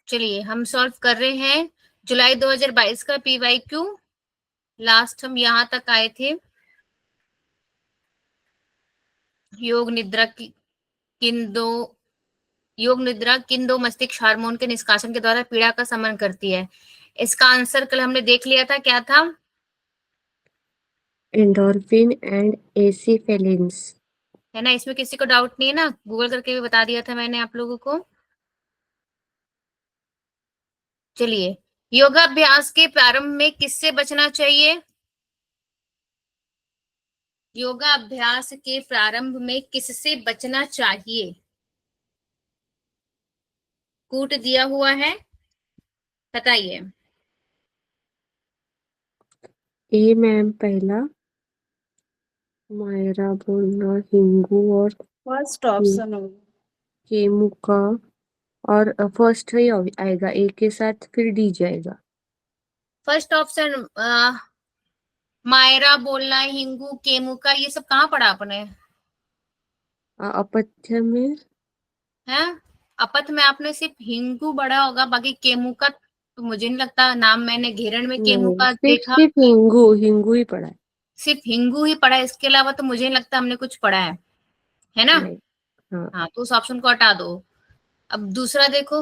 चलिए हम सॉल्व कर रहे हैं जुलाई 2022 का पीवाईक्यू। लास्ट हम यहां तक आए थे। योग निद्रा की किन दो योग निद्रा किन दो मस्तिष्क हार्मोन के निष्कासन के द्वारा पीड़ा का शमन करती है। इसका आंसर कल हमने देख लिया था, क्या था? Endorphin and enkephalins. है ना, इसमें किसी को डाउट नहीं है ना? गूगल करके भी बता दिया था मैंने आप लोगों को। चलिए, योगाभ्यास के प्रारंभ में किससे बचना चाहिए? योगाभ्यास के प्रारंभ में किससे बचना चाहिए? कूट दिया हुआ है, बताइए। ए मैम पहला, मायरा बोलना हिंगू और फर्स्ट ऑप्शन होगा। केमुका। और फर्स्ट ही आएगा ए के साथ, फिर डी जाएगा। फर्स्ट ऑप्शन मायरा बोलना, हिंगू, केमुका, ये सब कहाँ पढ़ा आपने? अपथ्य में। है, अपथ में आपने सिर्फ हिंगू पढ़ा होगा, बाकी केमुका तो मुझे नहीं लगता। नाम मैंने घेरण में नहीं, केमुका सिर्फ देखा। सिर्फ हिंगू हिंगू ही पढ़ा है। सिर्फ हिंगू ही पढ़ा है, इसके अलावा तो मुझे नहीं लगता हमने कुछ पढ़ा है ना? नहीं। हाँ। हाँ, तो उस ऑप्शन को हटा दो। अब दूसरा देखो।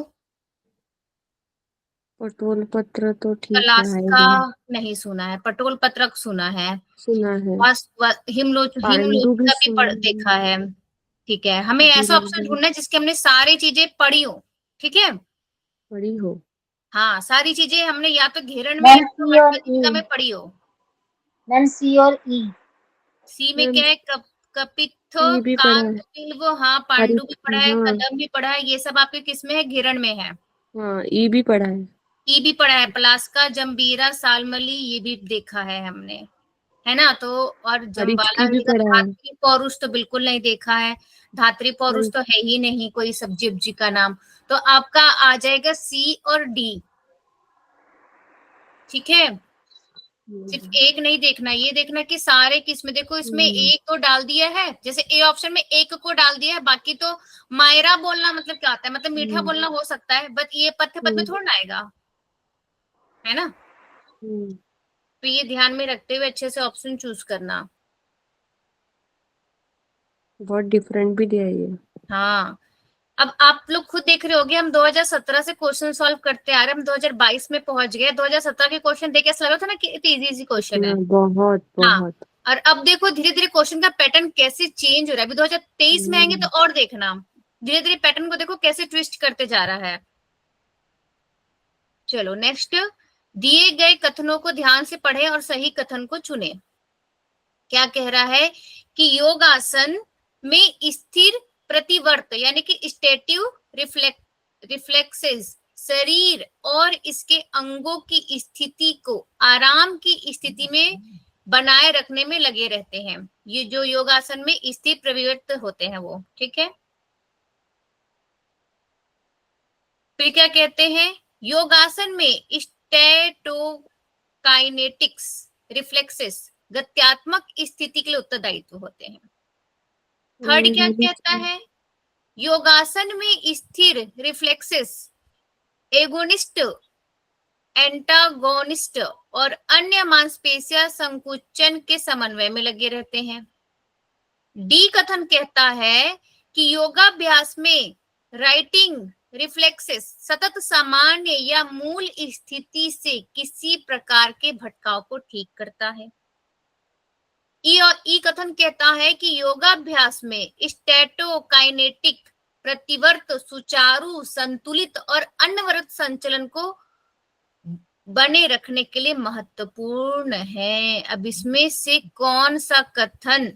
पटोल पत्र तो ठीक है, कलास्का आएगा। नहीं सुना है, पटोल पत्रक सुना है। सुना है। पांडु भी हिमलोचका भी सुना देखा है। है। ठीक है, हमें ऐसा ऑप्शन गिरगिट ढूंढना है जिसके हमने सारी चीजें पढ़ी हो। ठीक है। पड़ी हो। हाँ, सारी चीजें हमने या तो घेरण में या मैम तो सी और ई। मध्यस्थता में पढ़ी हो। मैम सी और ई। सी में मैम क्या है? कपित्थो, ये भी पढ़ा कांत, है। पिलव, हाँ, पांडु भी हरित पढ़ा है, हाँ। कदम भी पढ़ा है, ये सब आपके किस में है? घेरण में है। हाँ, ये भी पढ़ा है। ई भी पढ़ा है, पलास्का, जंबीरा, सालमली, ये भी देखा है हमने। है ना? तो और हरित जम्बाला की भी जी का पढ़ा है। धात्री पौरुष तो बिल्कुल नहीं देखा है। धात्री पौरुष हरित। तो है ही नहीं कोई सब्जी उब्जी का नाम। तो आपका आ जाएगा सी और डी। ठीक है। सिर्फ एक नहीं देखना, ये देखना कि सारे किस्में देखो, इसमें एक तो डाल दिया है, जैसे ए ऑप्शन में एक को डाल दिया है, बाकी तो मायरा बोलना मतलब क्या होता है? मतलब मीठा हम्म, बोलना हो सकता है, बट ये पथ्य पद में हम्म, थोड़ा ना आएगा। है ना? हम्म। तो ये ध्यान में रखते हुए अच्छे से ऑप्शन चूज करना। बहुत डिफरेंट भी दिया है ये। हाँ, अब आप लोग खुद देख रहे होगे, हम 2017 से क्वेश्चन सॉल्व करते आ रहे हैं, हम 2022 में पहुंच गए। 2017 के क्वेश्चन देख के ऐसा लगा था ना कि इतनी इजी इजी क्वेश्चन है। हाँ, बहुत हाँ, बहुत। और अब देखो धीरे धीरे क्वेश्चन का पैटर्न कैसे चेंज हो रहा है। अभी 2023 में आएंगे तो हम्म, और देखना, धीरे धीरे पैटर्न को देखो कैसे ट्विस्ट करते जा रहा है। चलो नेक्स्ट, दिए गए कथनों को ध्यान से पढ़ें और सही कथन को चुनें। क्या कह रहा है कि योगासन में स्थिर प्रतिवर्त यानी कि स्टेटिव रिफ्लेक्सेस शरीर और इसके अंगों की स्थिति को आराम की स्थिति में बनाए रखने में लगे रहते हैं। ये जो योगासन में स्थिर प्रविवर्त होते हैं वो, ठीक है। फिर क्या कहते हैं? योगासन में स्टेटोकाइनेटिक्स रिफ्लेक्सेस गत्यात्मक स्थिति के लिए उत्तरदायित्व होते हैं। थर्ड क्या ये भी कहता है? योगासन में स्थिर रिफ्लेक्सेस एगोनिस्ट, एंटागोनिस्ट और अन्य मांसपेशियां संकुचन के समन्वय में लगे रहते हैं। डी कथन कहता है कि योगाभ्यास में राइटिंग रिफ्लेक्सेस सतत सामान्य या मूल स्थिति से किसी प्रकार के भटकाव को ठीक करता है। ई कथन कहता है कि योगाभ्यास में स्टेटोकाइनेटिक प्रतिवर्त सुचारू, संतुलित और अनवरत संचलन को बने रखने के लिए महत्वपूर्ण है। अब इसमें से कौन सा कथन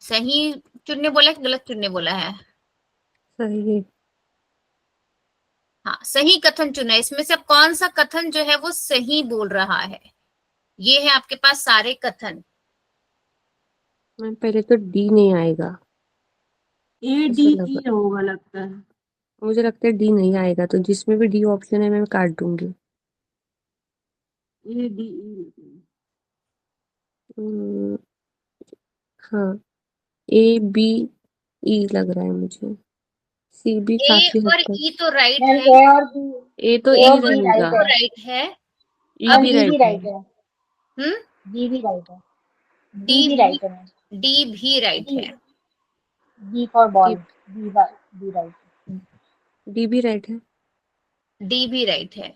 सही चुनने बोला है कि गलत चुनने बोला है? सही है। हाँ, सही कथन चुना है। इसमें से अब कौन सा कथन जो है वो सही बोल रहा है? ये है आपके पास सारे कथन। मैम पहले तो डी नहीं आएगा, ए डी ऐसा ई लगा। होगा लगता है। मुझे लगता है डी नहीं आएगा, तो जिसमें भी डी ऑप्शन है मैं काट दूंगी। A D E. हम्म, हाँ, ए बी ई लग रहा है मुझे। सी भी ए काफी हद और तक। ई तो राइट मैम है, ए और बी, ए तो ए ई और बी रहेगा, राइट है, राइट है। ई मैम भी बी भी राइट है। राइट है, हम्म, बी भी राइट है, डी बी भी भी, राइट है मैम, डी भी राइट बी है। B for D ball, B right है, डी भी राइट है। डी भी राइट है।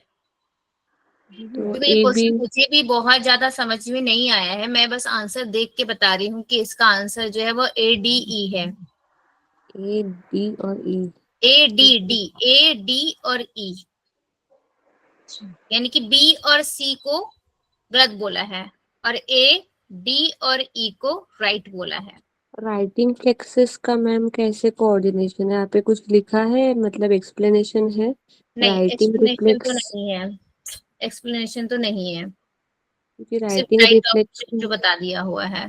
बी भी तो राइट देखो ये ए बी, क्वेश्चन मुझे भी बहुत ज्यादा समझ में नहीं आया है, मैं बस आंसर देख के बता रही हूँ कि इसका आंसर जो है वो ए डी ई है। ए डी और E. A D D, A D और ई, यानी कि बी और सी को गलत बोला है और ए डी और ई को राइट बोला है। राइटिंग फ्लेक्सेस का मैम कैसे कोऑर्डिनेशन है? यहाँ पे कुछ लिखा है, मतलब एक्सप्लेनेशन है? नहीं, राइटिंग एक्सप्लेनेशन तो रिफ्लेक्स, नहीं है, एक्सप्लेनेशन तो नहीं है, क्योंकि सिर्फ राइटिंग राइट रिफ्लेक्स, ऑप्शन जो बता दिया हुआ है।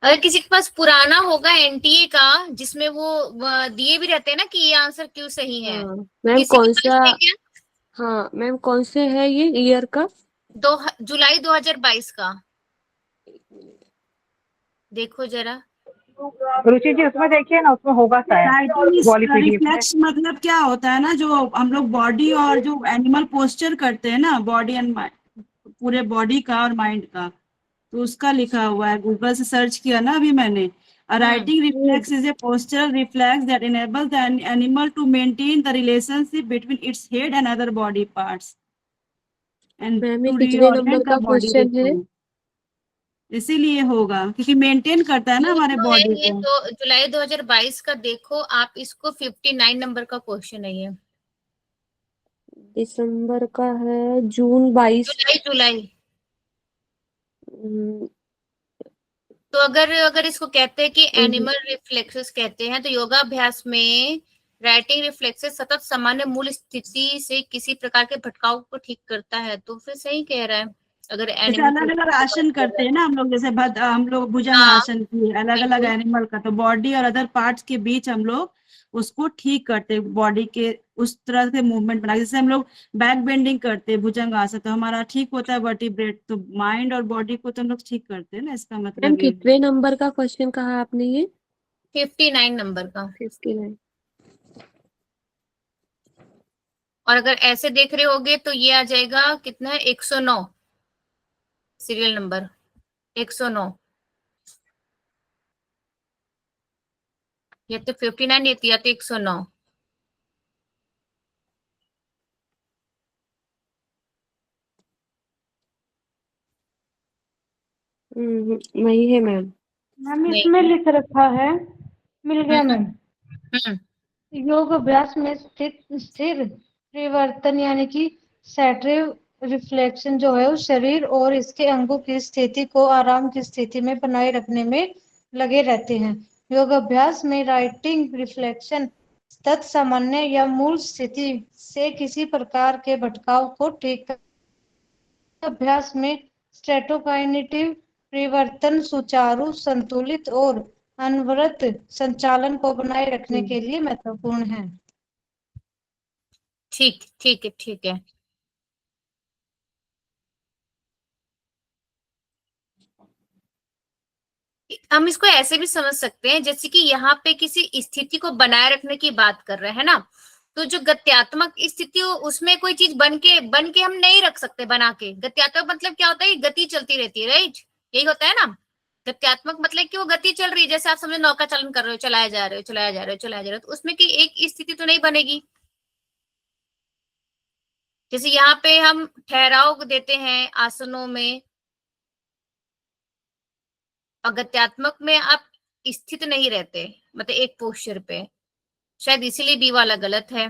अगर किसी के पास पुराना होगा एनटीए का जिसमें वो दिए भी रहते हैं ना कि ये आंसर क्यों सही है, हाँ मैम किसी के कौन पास सा, है क्या? हाँ मैम कौन से है ये ईयर का? जुलाई 2022 का देखो जरा। रुचि जी उसमें देखिए ना, उसमें होगा शायद वाली पीडीएफ में। रिफ्लेक्स मतलब क्या होता है ना, जो हम लोग बॉडी और जो एनिमल पोस्चर करते हैं ना, बॉडी एंड पूरे बॉडी का और माइंड का, तो उसका लिखा हुआ है, गूगल से सर्च किया ना अभी मैंने। Righting reflex is a postural reflex that enable the animal to maintain the relationship between its head and other body parts and ma'am ये टू कितने नंबर रीओरिएंट का द बॉडी क्वेश्चन है? रिथम। इसीलिए होगा क्योंकि मेंटेन करता है ना वो हमारे तो है बॉडी ये को। तो जुलाई 2022 का, देखो आप इसको 59 नंबर का क्वेश्चन है ये। दिसंबर का है, जून 22। जुलाई जुलाई तो अगर अगर इसको कहते हैं कि एनिमल रिफ्लेक्सेस कहते हैं, तो योगाभ्यास में राइटिंग रिफ्लेक्सेस सतत सामान्य मूल स्थिति से किसी प्रकार के भटकाव को ठीक करता है, तो फिर सही कह रहा है। अगर जैसे एनिमल अलग अलग आसन करते हैं ना हम लोग, जैसे हम लोग भुजंग हाँ आसन की अलग अलग बिल्कुल, एनिमल का, तो बॉडी और अदर पार्ट्स के बीच हम लोग उसको ठीक करते हैं, बॉडी के उस तरह से मूवमेंट बना, जैसे हम लोग बैक बेंडिंग करते हैं भुजंग आसन, तो हमारा ठीक होता है वर्टिब्रेट, तो माइंड और बॉडी को तो हम लोग ठीक करते हैं ना, इसका मैम मतलब ये। कितने नंबर का क्वेश्चन कहा आपने ये? 59 नंबर का। 59। और अगर ऐसे देख रहे होगे तो ये आ जाएगा कितना है, 109 सीरियल नंबर 109, या तो 59 या तो 109। वही है मैम। मैम नहीं इसमें लिख रखा है, मिल गया मैम। हम्म, योग अभ्यास में स्थित स्थिर परिवर्तन यानी कि सैट्रिव रिफ्लेक्शन जो है उस शरीर और इसके अंगों की स्थिति को आराम की स्थिति में बनाए रखने में लगे रहते हैं। योग अभ्यास में राइटिंग रिफ्लेक्शन तत्सामान्य या मूल स्थिति से किसी प्रकार के भटकाव को ठीक अभ्यास में स्ट्रेटोकाइनेटिव परिवर्तन सुचारू, संतुलित और अनवरत संचालन को बनाए रखने के लिए महत्वपूर्ण है। ठीक ठीक है, ठीक है। हम इसको ऐसे भी समझ सकते हैं जैसे कि यहाँ पे किसी स्थिति को बनाए रखने की बात कर रहे हैं ना, तो जो गत्यात्मक स्थिति हो उसमें कोई चीज बन के हम नहीं रख सकते बना के। गत्यात्मक मतलब क्या होता है, गति चलती रहती है, राइट, यही होता है ना। गत्यात्मक मतलब कि वो गति चल रही है, जैसे आप समझो नौका चालन कर रहे हो, चलाया जा रहे हो, चलाया जा रहे हो, चलाया जा रहे हो, तो उसमें की एक स्थिति तो नहीं बनेगी। जैसे यहाँ पे हम ठहराव देते हैं आसनों में, अगत्यात्मक में आप स्थित नहीं रहते, मतलब एक पोस्चर पे, शायद इसीलिए बी वाला गलत है।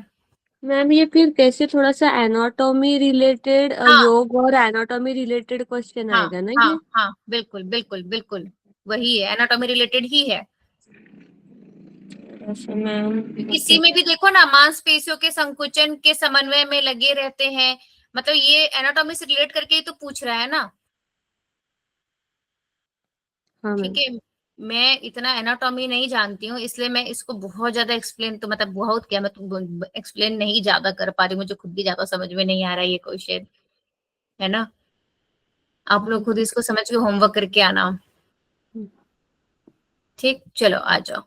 मैम ये फिर कैसे, थोड़ा सा एनाटॉमी रिलेटेड, हाँ योग और एनाटॉमी रिलेटेड क्वेश्चन हाँ आएगा ना हाँ ये? हाँ, बिल्कुल बिल्कुल बिल्कुल, वही है, एनाटॉमी रिलेटेड ही है। ऐसे मैम किसी मतलब, में भी देखो ना, मांसपेशियों के संकुचन के समन्वय में लगे रहते हैं, मतलब ये एनाटॉमी से रिलेट करके ही तो पूछ रहा है ना। हाँ ठीक मैम। है, मैं इतना एनाटॉमी नहीं जानती हूँ, इसलिए मैं इसको बहुत ज्यादा एक्सप्लेन, तो मतलब बहुत क्या, मैं तो एक्सप्लेन नहीं ज्यादा कर पा रही, मुझे खुद भी ज्यादा समझ में नहीं आ रहा है ये क्वेश्चन, है ना। आप लोग खुद इसको समझ के होमवर्क करके आना। ठीक, चलो आ जाओ।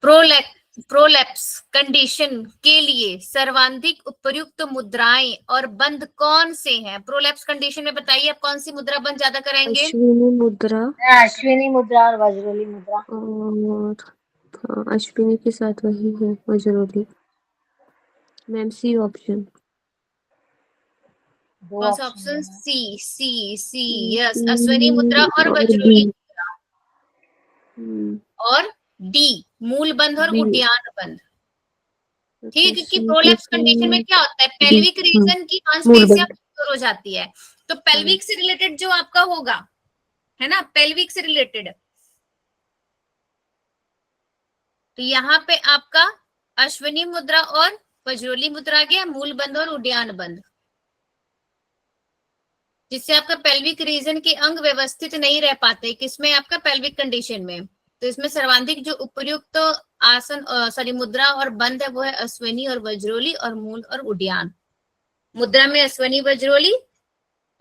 प्रोलैप्स कंडीशन के लिए सर्वाधिक उपयुक्त मुद्राएं और बंध कौन से हैं? प्रोलैप्स कंडीशन में बताइए आप कौन सी मुद्रा बंध ज्यादा कराएंगे? अश्विनी मुद्रा अश्विनी मुद्रा और वज्रोली मुद्रा। और हाँ, अश्विनी के साथ वही है वज्रोली। Ma'am C option. दो कौन सा ऑप्शन ऑप्शन? है। सी सी सी यस, अश्विनी मुद्रा और वज्रोली और डी मूल बंध और बी। उद्यान बंध। ठीक है, क्योंकि सी प्रोलैप्स कंडीशन में क्या होता है, डी। पेल्विक रीजन की मूल मांसपेशियां बंध। कमजोर हो जाती है, तो पेल्विक से रिलेटेड जो आपका होगा, है ना, पेल्विक से रिलेटेड, तो यहाँ पे आपका अश्विनी मुद्रा और वज्रोली मुद्रा आ गया, मूल बंध और उद्यान बंध, जिससे आपका पेल्विक रीजन के अंग व्यवस्थित नहीं रह पाते। किसमें? आपका पेल्विक कंडीशन में। तो इसमें सर्वाधिक जो उपयुक्त आसन सॉरी मुद्रा और बंध है वो है अश्विनी और वज्रोली और मूल और उद्यान। मुद्रा में अश्विनी वज्रोली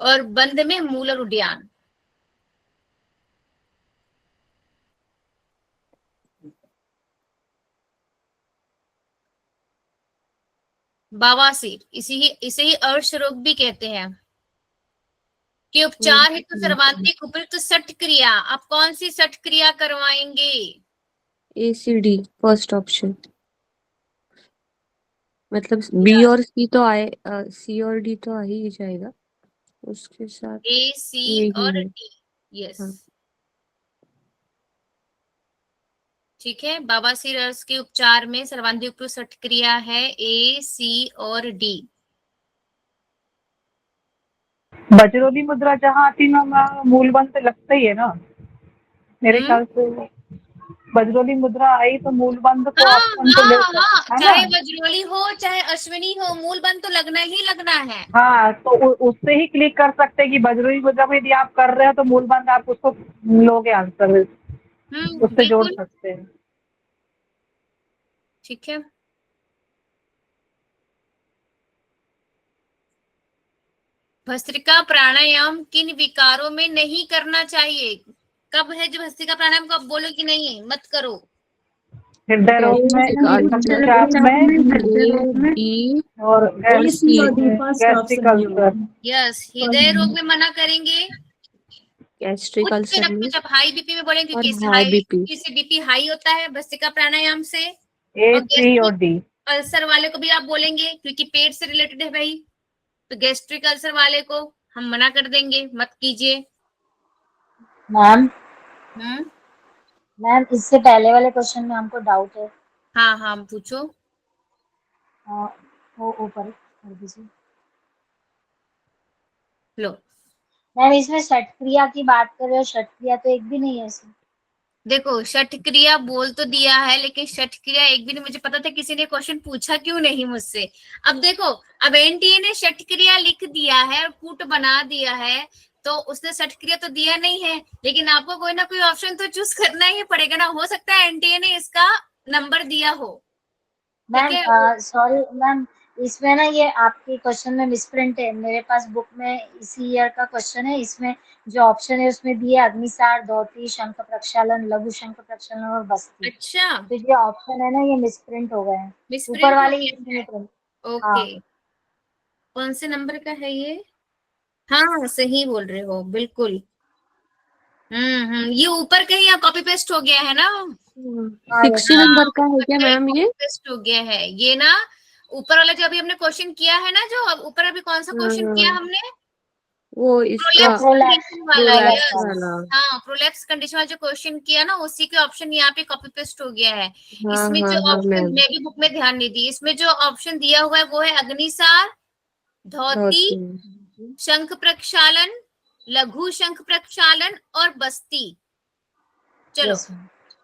और बंध में मूल और उद्यान। बवासीर, इसे ही अर्श रोग भी कहते हैं, कि उपचार हेतु सर्वाधिक उपयुक्त सठ क्रिया, आप कौन सी सठ क्रिया करवाएंगे? ACD first option. मतलब बी और सी तो आए, सी और डी तो आ ही जाएगा उसके साथ। ए सी यही और है। डी, यस हाँ। ठीक है। बवासीर अर्श के उपचार में सर्वाधिक उपयुक्त सठ क्रिया है ए सी और डी। वज्रोली मुद्रा जहाँ आती ना मूल बंध तो लगता ही है ना मेरे ख्याल से। वज्रोली मुद्रा आई तो मूल बंध को हाँ ऑप्शन तो ले हाँ सकते हाँ, है चाहे ना। वज्रोली हो चाहे अश्विनी हो, मूल बंध तो लगना ही लगना है। हाँ तो उससे ही क्लिक कर सकते हैं कि वज्रोली मुद्रा में यदि आप कर रहे हो तो मूल बंध आप उसको लोगे आंसर, उससे जोड़ बिल्कुल सकते हैं। ठीक है। भस्त्रिका प्राणायाम किन विकारों में नहीं करना चाहिए? कब है जो भस्त्रिका प्राणायाम को आप बोलो कि नहीं मत करो? हृदय रोग में, रक्तचाप में डी और और सी। Gastric ulcer. यस, हृदय रोग में मना करेंगे, गैस्ट्रिक उच्च अल्सर में रक्तचाप हाई बीपी में बोलेंगे, और क्योंकि हाई बीपी। से बीपी हाई होता है भस्त्रिका प्राणायाम से। ए, और सी और डी। अल्सर वाले को भी आप बोलेंगे क्योंकि पेट से रिलेटेड है भाई, तो गैस्ट्रिक अल्सर वाले को हम मना कर देंगे, मत कीजिए। मैम मैम इससे पहले वाले क्वेश्चन में हमको डाउट है। हाँ हाँ पूछो। वो ऊपर कर दीजिए। लो मैम इसमें षट क्रिया की बात कर रहे हो, षट क्रिया तो एक भी नहीं है इसमें। देखो, षट क्रिया बोल तो दिया है, लेकिन षट क्रिया एक भी नहीं। मुझे पता था किसी ने क्वेश्चन पूछा क्यों नहीं मुझसे। अब देखो, अब एनटीए ने षट क्रिया लिख दिया है और कूट बना दिया है, तो उसने षट क्रिया तो दिया नहीं है, लेकिन आपको कोई ना कोई ऑप्शन तो चूज करना ही पड़ेगा ना। हो सकता है एनटीए ने इसका नंबर दिया हो। मैम सॉरी मैम, इसमें ना ये आपके क्वेश्चन में मिसप्रिंट है। मेरे पास बुक में इसी ईयर का क्वेश्चन है, इसमें जो ऑप्शन है उसमें दिया अग्निसार, धोती, शंख प्रक्षालन, लघु शंख प्रक्षालन और बस्ती। अच्छा, तो ये ऑप्शन है ना ये मिसप्रिंट हो गए हैं, मिसप्रिंट ऊपर हो वाले गया है। प्रिंट। ओके, कौन से नंबर का है ये? हाँ सही बोल रहे हो बिल्कुल। ये ऊपर कहीं यहाँ कॉपी पेस्ट हो गया है ना। 60 नंबर का है क्या मैम ये? पेस्ट हो गया है ये ना। ऊपर वाला जो अभी हमने क्वेश्चन किया है ना, जो ऊपर अभी कौन सा क्वेश्चन किया हमने? वो इसका प्रोलैप्स वाला, प्रोलैप्स यस वाला। हाँ, प्रोलैप्स कंडीशन वाला जो क्वेश्चन किया ना, उसी के ऑप्शन यहाँ पे कॉपी पेस्ट हो गया है। हाँ इसमें हाँ जो हाँ ऑप्शन, मैम। मैं भी बुक में ध्यान नहीं दी, इसमें जो ऑप्शन दिया हुआ है वो है अग्निसार, धोती, शंख प्रक्षालन, लघु शंख प्रक्षालन और बस्ती। चलो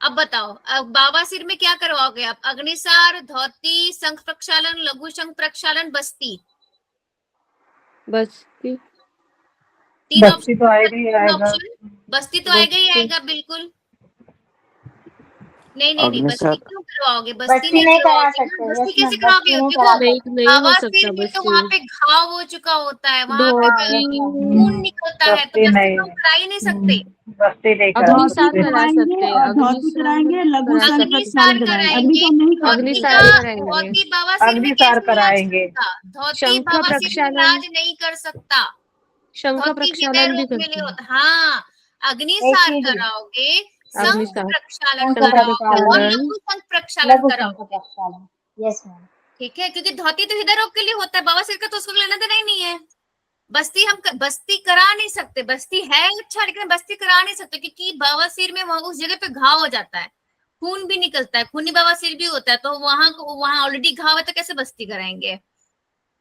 अब बताओ, अब बवासीर में क्या करवाओगे आप? अग्निसार, धोती, शंख प्रक्षालन, लघु शंख प्रक्षालन, बस्ती। बस्ती। तीन बस्ती तो आएगा ही आएगा। ऑप्शन, बस्ती तो आएगा ही आएगा बिल्कुल। नहीं नहीं नहीं, बस्ती अग्निसार क्यों करवाओगे? बस्ती नहीं करा करवाओगे ना, सकते, बस्ती यस मैम, कैसे कराओगे? बस्ती नहीं देखो करा नहीं सकते। नहीं हो बवासीर सकता में तो बस्ती। वहां पे घाव हो चुका होता है, वहां पे धोती यस मैम। खून निकलता है, तो बस्ती बस्ती नहीं, तो हम करा ही नहीं सकते। बस्ती नहीं करा धोती अग्निसार सकते। करा करवाएंगे सकते हैं, और धोती अग्निसार कराएंगे, लघु करा संघ सकते हैं। अग्निसार प्रक्षालन कराएंगे, कराएंगे, अग्निसार नहीं धोती कराएंगे। अग्निसार का कराएंगे, धोती बवासीर में अग्निसार कैसे इलाज कराएंगे। करेगा? धोती शंख बवासीर में प्रक्षालन, इलाज नहीं कर सकता, शंख धोती हृदय प्रक्षालन भी रोग में नहीं करते हैं। होता। हाँ, अग्निसार ACD, कराओगे, शंख अग्निसार, प्रक्षालन शंख शंख कराओगे और प्रक्षालन, प्रक्षालन, लघु शंख प्रक्षालन लघु शंख कराओगे। प्रक्षालन, यस मैम। ठीक है, क्योंकि धोती तो हृदय रोग के लिए होता है, बवासीर का तो उसको लेना देना ही नहीं है। बस्ती करा नहीं सकते, बस्ती है अच्छा लेकिन बस्ती करा नहीं सकते, क्योंकि बवासीर में वहां उस जगह पे घाव हो जाता है, खून भी निकलता है, खूनी बवासीर भी होता है, तो वहां ऑलरेडी घाव है, तो कैसे बस्ती कराएंगे?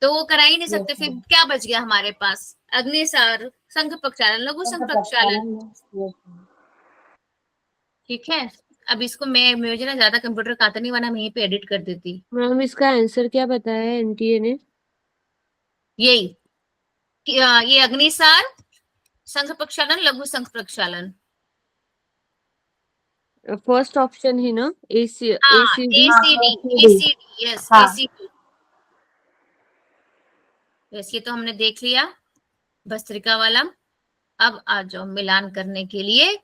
तो वो करा ही नहीं सकते। यस फिर मैम, क्या बच गया हमारे पास? अग्निसार, शंख प्रक्षालन, लघु शंख शंख प्रक्षालन। प्रक्षालन, यस मैम। ठीक है, अब इसको मुझे ना ज्यादा कंप्यूटर का आता नहीं, वरना मैं यहीं पे एडिट कर देती। मैम इसका आंसर क्या बताया एनटीए ने? यही ये अग्निसार, शंख प्रक्षालन, लघु शंख प्रक्षालन। फर्स्ट ऑप्शन ही ना, हाँ, एसीडी। हाँ, एसीडी, ACD, एसीडी, यस हाँ। एसीडी। यस, ये तो हमने देख लिया भस्त्रिका वाला। अब आ जाओ मिलान करने के लिए,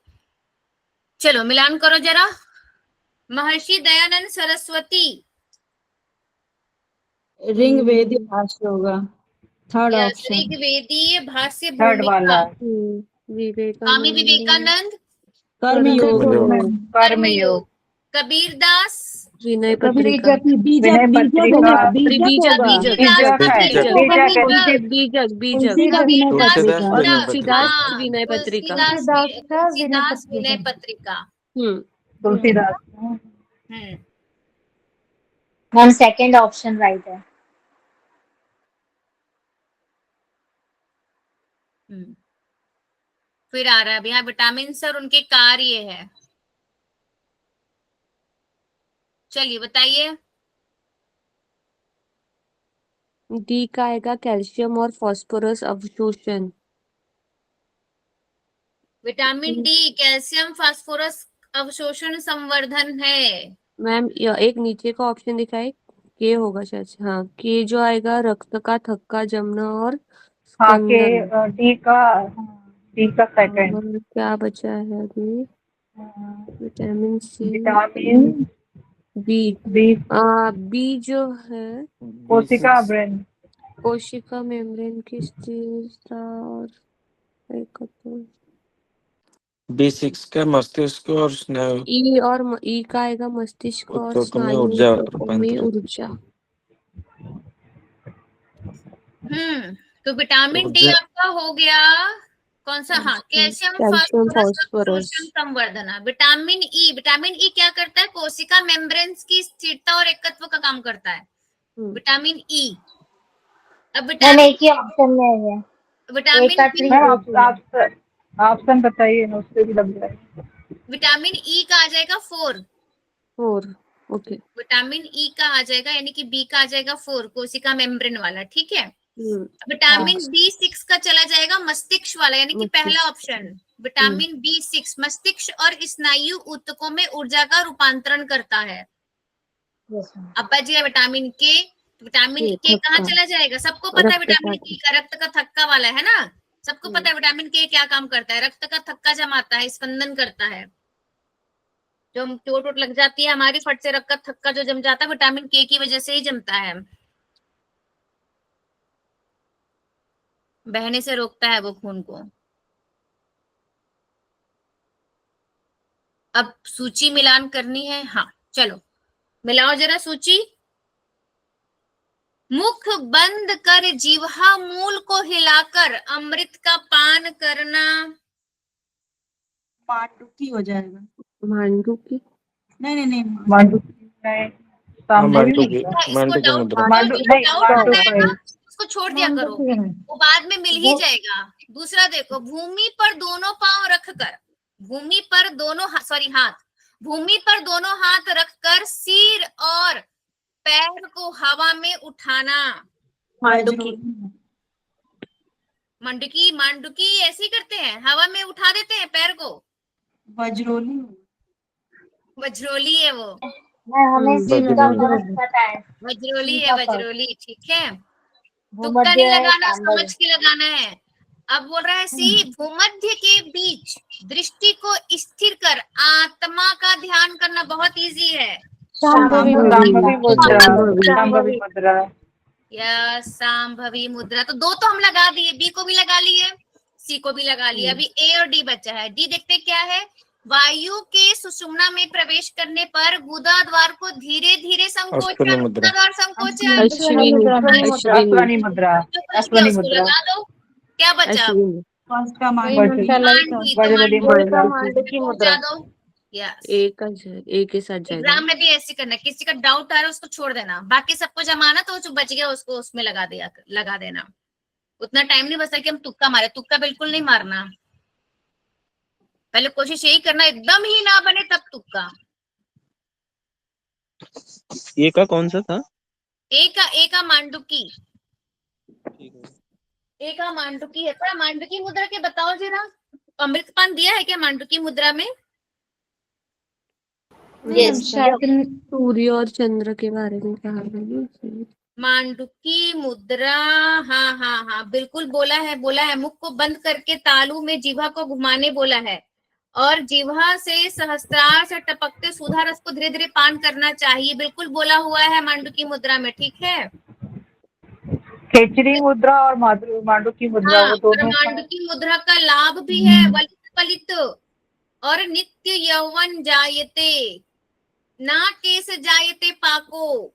चलो मिलान करो जरा। महर्षि दयानंद सरस्वती, ऋग्वेदी भाष्य होगा, थर्ड यस, ऑप्शन। ऋग्वेदीय भाष्य थर्ड भूमिका। वाला स्वामी विवेकानंद, विवेकानंद, कर्मयोग, कर्मयोग, कर्मयोग। कबीरदास, विनय पत्रिका, बीजक, विनय बीजक पत्रिका, होगा, बीजक होगा, बीजक, कबीरदास का बीजक है, बीजक, बीजक, बीजक है, बीजक, बीजक, तुलसी का विनय कबीरदास तुलसीदास पत्रिका। विनय तुलसीदास पत्रिका, हाँ, विनय पत्रिका। तुलसीदास विनय पत्रिका। हम्म तुलसीदास। हम्म, मैम सेकंड ऑप्शन राइट है। हम्म। फिर आ रहा है अब यहाँ विटामिन और उनके कार्य है। चलिए बताइए। डी का आएगा कैल्शियम और फास्फोरस अवशोषण। विटामिन डी कैल्शियम फास्फोरस अवशोषण संवर्धन है। मैम एक नीचे का ऑप्शन दिखाए, के होगा शायद से। हाँ, के जो आएगा रक्त का थक्का जमना और हाँ के स्कंदन। डी का सेकंड। और क्या बचा है अभी? Vitamin C, vitamin B. B, B जो है कोशिका ब्रेन, कोशिका मेम्ब्रेन की स्थिरता और एक B6 का मस्तिष्क और स्नायु ई का आएगा मस्तिष्क और ऊतकों में स्नायु ऊर्जा ऊतकों में रूपांतरित, ऊर्जा। तो विटामिन डी ऊर्जा, आपका हो गया कौन सा? हाँ, कैल्शियम कैल्शियम फास्फोरस फास्फोरस। अवशोषण संवर्धन। विटामिन ई क्या करता है? कोशिका मेम्ब्रेन्स की स्थिरता और एकत्व का काम करता है विटामिन ई। अब मैम एक ही ऑप्शन में है, एक विटामिन का बी, ट्री मैम ऑप्शन बताइए ना, उससे भी लग जाएगा। विटामिन ई का आ जाएगा 4, ओके। विटामिन ई का आ जाएगा, यानी कि बी का आ जाएगा 4, कोशिका मेम्ब्रेन वाला। ठीक है, विटामिन B6 का चला जाएगा मस्तिष्क वाला, यानी कि पहला ऑप्शन विटामिन B6 मस्तिष्क और स्नायु ऊतकों में ऊर्जा का रूपांतरण करता है। अब बच गया विटामिन के। विटामिन के कहाँ चला जाएगा? सबको पता है विटामिन के का रक्त का थक्का वाला है ना, सबको पता है विटामिन के क्या काम करता है। रक्त का थक्का जमाता है, स्पंदन करता है, जो चोट वोट लग जाती है हमारी, फट से रक्त का थक्का जो जम जाता है विटामिन के की वजह से ही जमता है, बहने से रोकता है वो खून को। अब सूची मिलान करनी है। हाँ चलो मिलाओ जरा सूची। मुख बंद कर जीवा मूल को हिलाकर अमृत का पान करना। मांडुकी हो जाएगा। मांडुकी नहीं मांडुकी नहीं, सामने भी मिलता है। इसको डाउट मुद्रा, होता है ना, उसको छोड़ दिया करो, मांडुकी है। वो बाद में मिल ही जाएगा। दूसरा देखो, भूमि पर दोनों पांव रखकर, भूमि पर दोनों हाथ, भूमि पर दोनों हाथ रखकर सिर और पैर को हवा में उठाना। मांडुकी ऐसे ही करते हैं, हवा में उठा देते हैं पैर को। वज्रोली, वज्रोली है वो, मैं हमें हम्म, सी का बजरंग। फर्स्ट पता है, वज्रोली सी है, का फर्स्ट, वज्रोली, ठीक है। तुक्का भूमध्य नहीं है लगाना, सांबल। समझ के लगाना है। अब बोल रहा है सी, भूमध्य के बीच दृष्टि को स्थिर कर आत्मा का ध्यान करना बहुत इजी है। शांभवी शांभवी मुद्रा, शांभवी। शांभवी मुद्रा। यस, सांभवी मुद्रा। तो दो तो हम लगा दिए, बी को भी लगा लिए, सी को भी लगा लिया। अभी ए और डी बचा है। डी देखते क्या है, वायु के सुषुम्ना में प्रवेश करने पर गुदा द्वार को धीरे धीरे संकोचन, अश्विनी मुद्रा। गुदा द्वार संकोचन, अश्विनी, अश्विनी, अश्वनी मुद्रा, जो बच गया अश्वनी उसको मुद्रा। लगा दो। क्या बचा? अश्विनी, फर्स्ट का वही मांडवी। मैंने पहला ही था। मांडवी, तो वज्रोली मांडवी मुद्रा। मांडवी पहुंचा दो। यस, ए के साथ जाएगा। एग्जाम में भी ऐसे करना, किसी का डाउट आ रहा है उसको छोड़ देना, बाकी सबको जमाना, तो जो बच गया उसको उसमें लगा देना। उतना टाइम नहीं बचता कि हम तुक्का मारे, तुक्का बिल्कुल नहीं मारना। पहले कोशिश यही करना एकदम ही ना बने तब तुक्का। ये का कौन सा था? ए का मांडुकी, ए का मांडुकी है। क्या मांडुकी मुद्रा के बताओ जरा, अमृतपान दिया है क्या मांडुकी मुद्रा में? Yes. शायद सूर्य और चंद्र के बारे में कहा है। मांडुकी मुद्रा, हाँ हाँ हाँ, बिल्कुल बोला है, बोला है। मुख को बंद करके तालू में जीवा को घुमाने बोला है, और जीवा से सहस्त्रार से टपकते सुधा रस को धीरे धीरे पान करना चाहिए, बिल्कुल बोला हुआ है मांडुकी मुद्रा में, ठीक है। खेचरी मुद्रा और मांडुकी मुद्रा, हाँ, वो और दोनों का मांडुकी मुद्रा का लाभ भी है, वलित पलित और नित्य यौवन जायते, ना केस जायते पाको,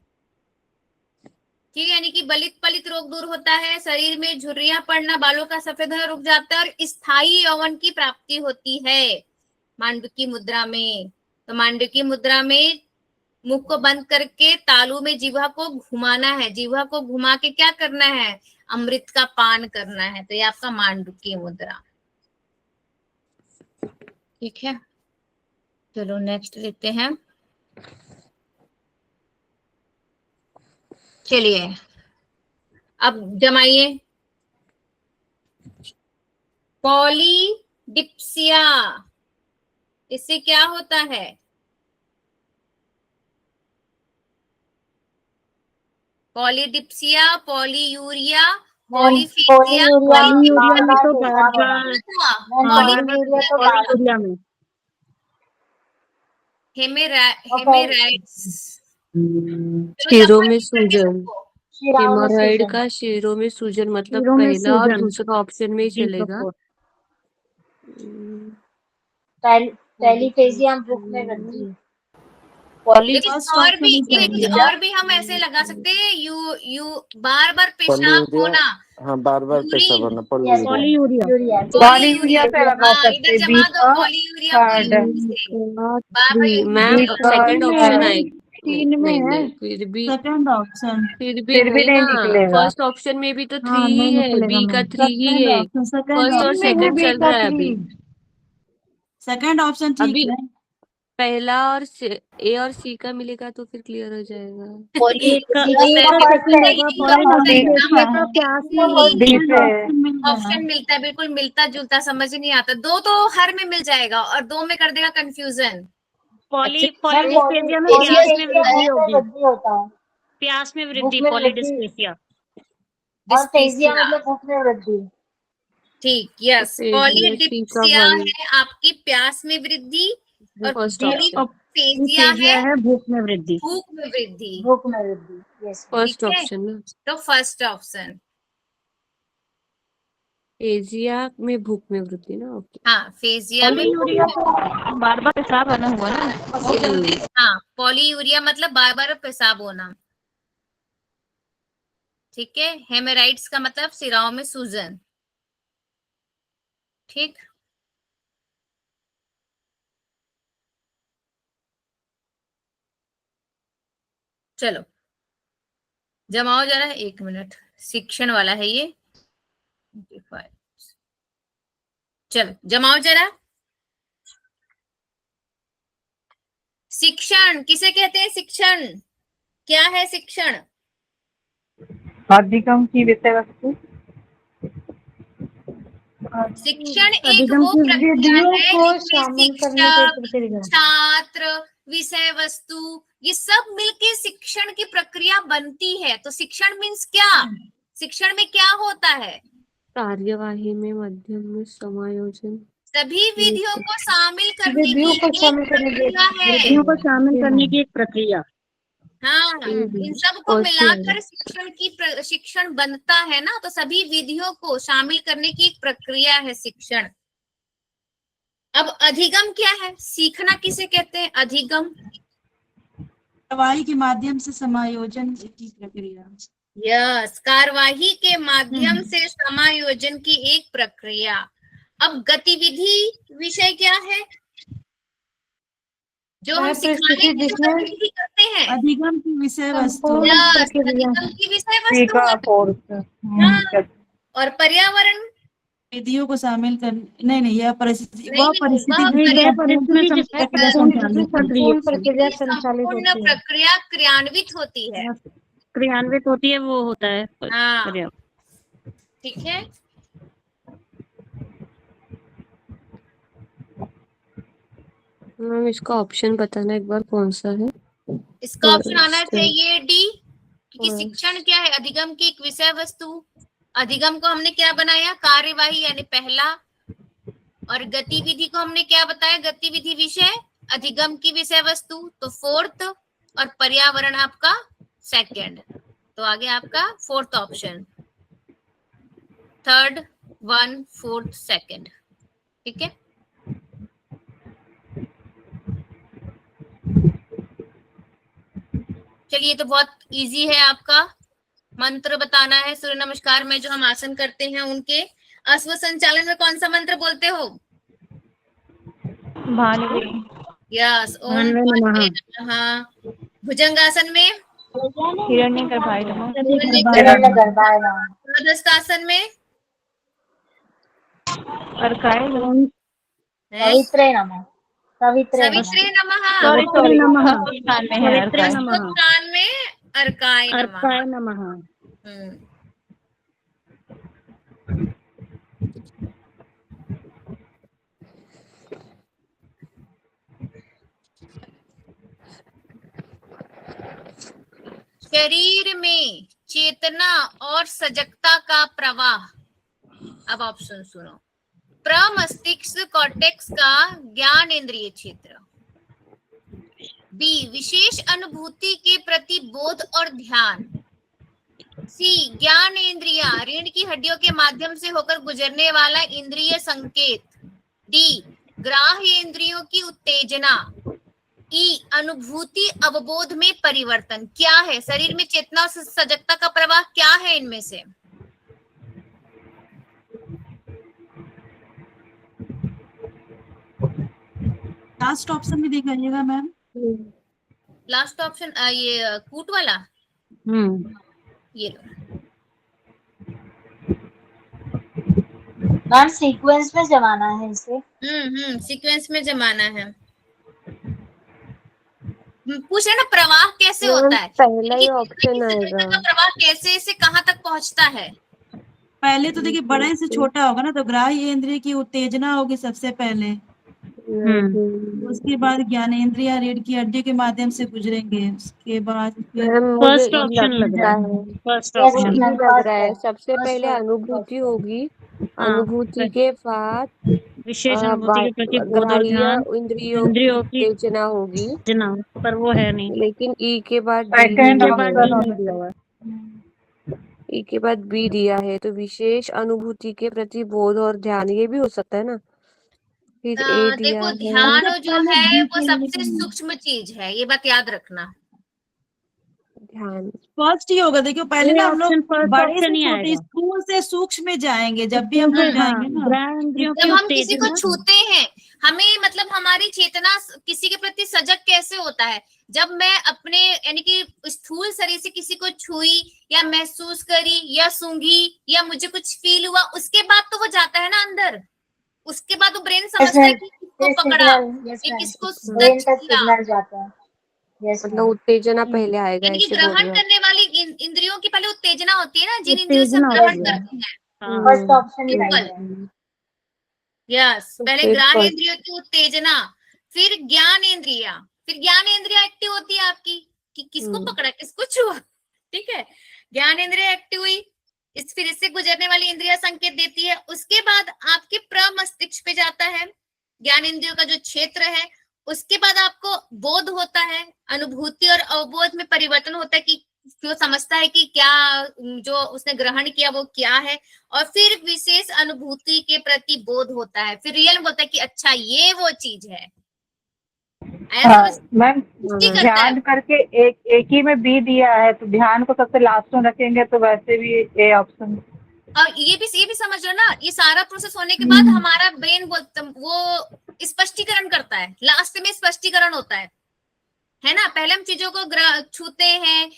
ठीक है। यानी कि बलित पलित रोग दूर होता है, शरीर में झुर्रियां पड़ना, बालों का सफेद होना रुक जाता है, और स्थायी यौवन की प्राप्ति होती है मांडुकी मुद्रा में। तो मांडुकी मुद्रा में मुख को बंद करके तालू में जीवा को घुमाना है, जीवा को घुमा के क्या करना है, अमृत का पान करना है। तो ये आपका मांडुकी मुद्रा, ठीक है। चलो नेक्स्ट लेते हैं। चलिए अब जमाइए। पॉलीडिप्सिया, इससे क्या होता है? पॉलीडिप्सिया, पॉलीयूरिया, पॉलीफेजिया, पॉलीयूरिया में तो हेमेराइड्स, शिरों में सूजन, हेमोरॉइड का शिरों में सूजन, मतलब पहला और दूसरा ऑप्शन में ही चलेगा। पॉलीफेजिया भूख में वृद्धि। लेकिन और भी हम ऐसे लगा सकते हैं, यू बार बार पेशाब पॉलीयूरिया, होना, हाँ बार बार पेशाब होना, पॉलीयूरिया पॉलीयूरिया से लगा सकते इधर हैं। जमा दो पॉलीयूरिया, मैम सेकंड ऑप्शन आएगा। तीन में नहीं है, नहीं, फिर भी सेकंड ऑप्शन, फिर भी फिर भी नहीं नहीं ना। निकलेगा। फर्स्ट ऑप्शन में भी तो 3 हाँ, ही नहीं है, निकलेगा बी का मैम। 3 ही है। फर्स्ट और सेकंड चल रहा है अभी। सेकंड ऑप्शन ठीक अभी है। पहला और ए और सी का मिलेगा तो फिर क्लियर हो जाएगा। ऑप्शन मिलता है, बिल्कुल मिलता जुलता, समझ नहीं आता। दो तो हर में मिल जाएगा और दो में कर देगा कंफ्यूजन। पॉलीडिस्पेसिया में प्यास में वृद्धि होगी, प्यास में वृद्धि, पॉलीडिस्पेसिया, और फेजिया मतलब भूख में वृद्धि। ठीक, यस, पॉलीडिप्सिया है आपकी प्यास में वृद्धि, और पॉलीफेजिया है भूख में वृद्धि। भूख में वृद्धि, भूख में वृद्धि, यस। फर्स्ट ऑप्शन, तो फर्स्ट ऑप्शन, फेजिया में भूख में वृद्धि ना। ओके, हाँ, फेजिया में बार बार पेशाब आना हुआ ना। हाँ, पॉलीयूरिया मतलब बार बार पेशाब होना, ठीक है। हेमेराइड्स का मतलब सिराओं में सूजन, ठीक। चलो जमाओ जरा, 1 मिनट, शिक्षण वाला है ये। चलो जमाओ जरा। शिक्षण किसे कहते हैं? शिक्षण क्या है? शिक्षण अधिगम की विषय वस्तु। शिक्षण एक वो प्रक्रिया है जिसमें शिक्षक, छात्र, विषय वस्तु, ये सब मिलके शिक्षण की प्रक्रिया बनती है। तो शिक्षण मीन्स क्या? शिक्षण में क्या होता है? कार्यवाही में माध्यम में समायोजन, सभी विधियों को शामिल करने की विधियों को एक शामिल करने की प्रक्रिया है। विधियों को शामिल करने की एक प्रक्रिया। हाँ, इन सब को और मिलाकर शिक्षण बनता है ना। तो सभी विधियों को शामिल करने की एक प्रक्रिया है शिक्षण। अब अधिगम क्या है? सीखना किसे कहते हैं? अधिगम कार्यवाही के माध्यम से समायोजन की प्रक्रिया। यस, कार्यवाही के माध्यम से समायोजन की एक प्रक्रिया। अब गतिविधि विषय क्या है? जो हम सिखाने की जो गतिविधि करते हैं, अधिगम की विषय वस्तु। यस, अधिगम की विषय वस्तु ठीक है, है। फोर्स। और पर्यावरण विधियों को शामिल कर, नहीं यह परिस्थिति, नहीं, वह नहीं, परिस्थिति वह जिसके परिस्थिति जिसमें प्रक्रिया संचालित होती है। प्रक्रिया संचालित संपूर्ण होती है, प्रक्रिया क्रियान्वित होती है। क्रियान्वित होती है, वो होता है हाँ, पर्यावरण। ठीक है। मैम इसका ऑप्शन बताना एक बार कौन सा है? इसका ऑप्शन आना First. चाहिए डी, क्योंकि First. शिक्षण क्या है? अधिगम की एक विषय वस्तु। अधिगम को हमने क्या बनाया? कार्यवाही यानी पहला। और गतिविधि को हमने क्या बताया? गतिविधि विषय, अधिगम की विषय वस्तु तो फोर्थ, और पर्यावरण आपका सेकंड। तो आगे आपका fourth option, third one, fourth second. ठीक है। चलिए, तो बहुत इजी है। आपका मंत्र बताना है। सूर्य नमस्कार में जो हम आसन करते हैं उनके अश्व संचालन में कौन सा मंत्र बोलते हो? यस, ओम भानुवे नमः। भुजंगासन में? हिरण्यगर्भाय नमः। हिरण्यगर्भाय नमः। पादहस्तासन में? अर्काय नमः। हैं? सवित्रे नमः। सवित्रे नमः। सवित्रे नमः। सॉरी स्थान में है अर्काय। स्थान में अर्काय नमः। अर्काय नमः। शरीर में चेतना और सजगता का प्रवाह। अब ऑप्शन सुनो। प्रमस्तिष्क कॉर्टेक्स का ज्ञान इंद्रिय क्षेत्र। बी, विशेष अनुभूति के प्रति बोध और ध्यान। सी, ज्ञान इंद्रिया, रीढ़ की हड्डियों के माध्यम से होकर गुजरने वाला इंद्रिय संकेत। डी, ग्राह्य इंद्रियों की उत्तेजना। ई, अनुभूति अवबोध में परिवर्तन। क्या है? शरीर में चेतना और सजगता का प्रवाह क्या है इनमें से? लास्ट ऑप्शन भी दिखाइएगा मैम। लास्ट ऑप्शन ये कूट वाला, ये लो। मैम सीक्वेंस में जमाना है इसे। सीक्वेंस में जमाना है। पूछे ना प्रवाह कैसे होता है? पहला ही ऑप्शन सजगता आएगा। का प्रवाह कैसे से कहाँ तक पहुंचता है? पहले तो देखिए बड़े से छोटा होगा ना, तो ग्राह्य इंद्रिय की उत्तेजना होगी सबसे पहले। उसके बाद ज्ञानेंद्रिय रीढ़ की हड्डी के माध्यम से गुजरेंगे। उसके बाद फर्स्ट ऑप्शन लग रहा है। Yes, मुझे ma'am, भी लग first रहा है है। सबसे First पहले है। अनुभूति होगी। अनुभूति के बाद विशेष अनुभूति के प्रति बोध और ग्राह्य ध्यान, इंद्रियों इंद्रियों की की उत्तेजना होगी, पर वो है नहीं। लेकिन ई के बाद सेकंड बी ऑप्शन है। होना चाहिए। ई के बाद बी दिया है, तो विशेष अनुभूति के प्रति बोध और ध्यान, ये भी हो सकता है ना। फिर ए दिया देखो, है। ध्यान जो है वो सबसे सूक्ष्म चीज है, ये बात याद रखना। ध्यान फर्स्ट ही होगा। देखियो पहले ना हम लोग first बड़े option से ही छोटे, आएगा। स्थूल से सूक्ष्म में जाएंगे। जब भी हम लोग जाएंगे ना, जब हम किसी को छूते हैं, हमें मतलब हमारी चेतना किसी के प्रति सजग कैसे होता है? जब मैं अपने यानी कि स्थूल शरीर से किसी को छुई या महसूस करी या सूंघी या मुझे कुछ फील हुआ, उसके बाद तो वो जाता है ना अंदर। उसके बाद वो ब्रेन समझता है कि किसको पकड़ा, किसको ब्रेन टच तक किया। सिग्नल जाता है। Yes, मतलब उत्तेजना पहले आएगा, यानी कि ऐसे बोल ग्रहण रहे करने वाली इंद्रियों की पहले उत्तेजना होती है ना, जिन इंद्रियों से हम ग्रहण करते हैं। फर्स्ट ऑप्शन ही Simple. राइट है। यस, पहले फिर ग्राह्य first- इंद्रियों की उत्तेजना, फिर ज्ञान इंद्रिया, फिर ज्ञान इंद्रिया एक्टिव होती है आपकी कि किसको पकड़ा किसको छुआ, ठीक है, ज्ञान इंद्रिया एक्टिव हुई, फिर इससे गुजरने वाली इंद्रिया संकेत देती है। उसके बाद आपके प्रमस्तिष्क पे जाता है, ज्ञान इंद्रियों का जो क्षेत्र है। उसके बाद आपको बोध होता है, अनुभूति और अवबोध में परिवर्तन होता है कि जो समझता है कि क्या जो उसने ग्रहण किया वो क्या है, और फिर विशेष अनुभूति के प्रति बोध होता है, फिर रियल होता है कि अच्छा ये वो चीज है। हाँ मैम, करता है। ध्यान करके एक ही में बी दिया है, तो ध्यान को सबसे लास्ट में रखेंगे तो वैसे भी ए ऑप्शन। और ये भी समझ लो ना, ये सारा प्रोसेस होने के बाद हमारा ब्रेन वो स्पष्टीकरण करता है, लास्ट में स्पष्टीकरण होता है ना। पहले हम चीजों को छूते हैं,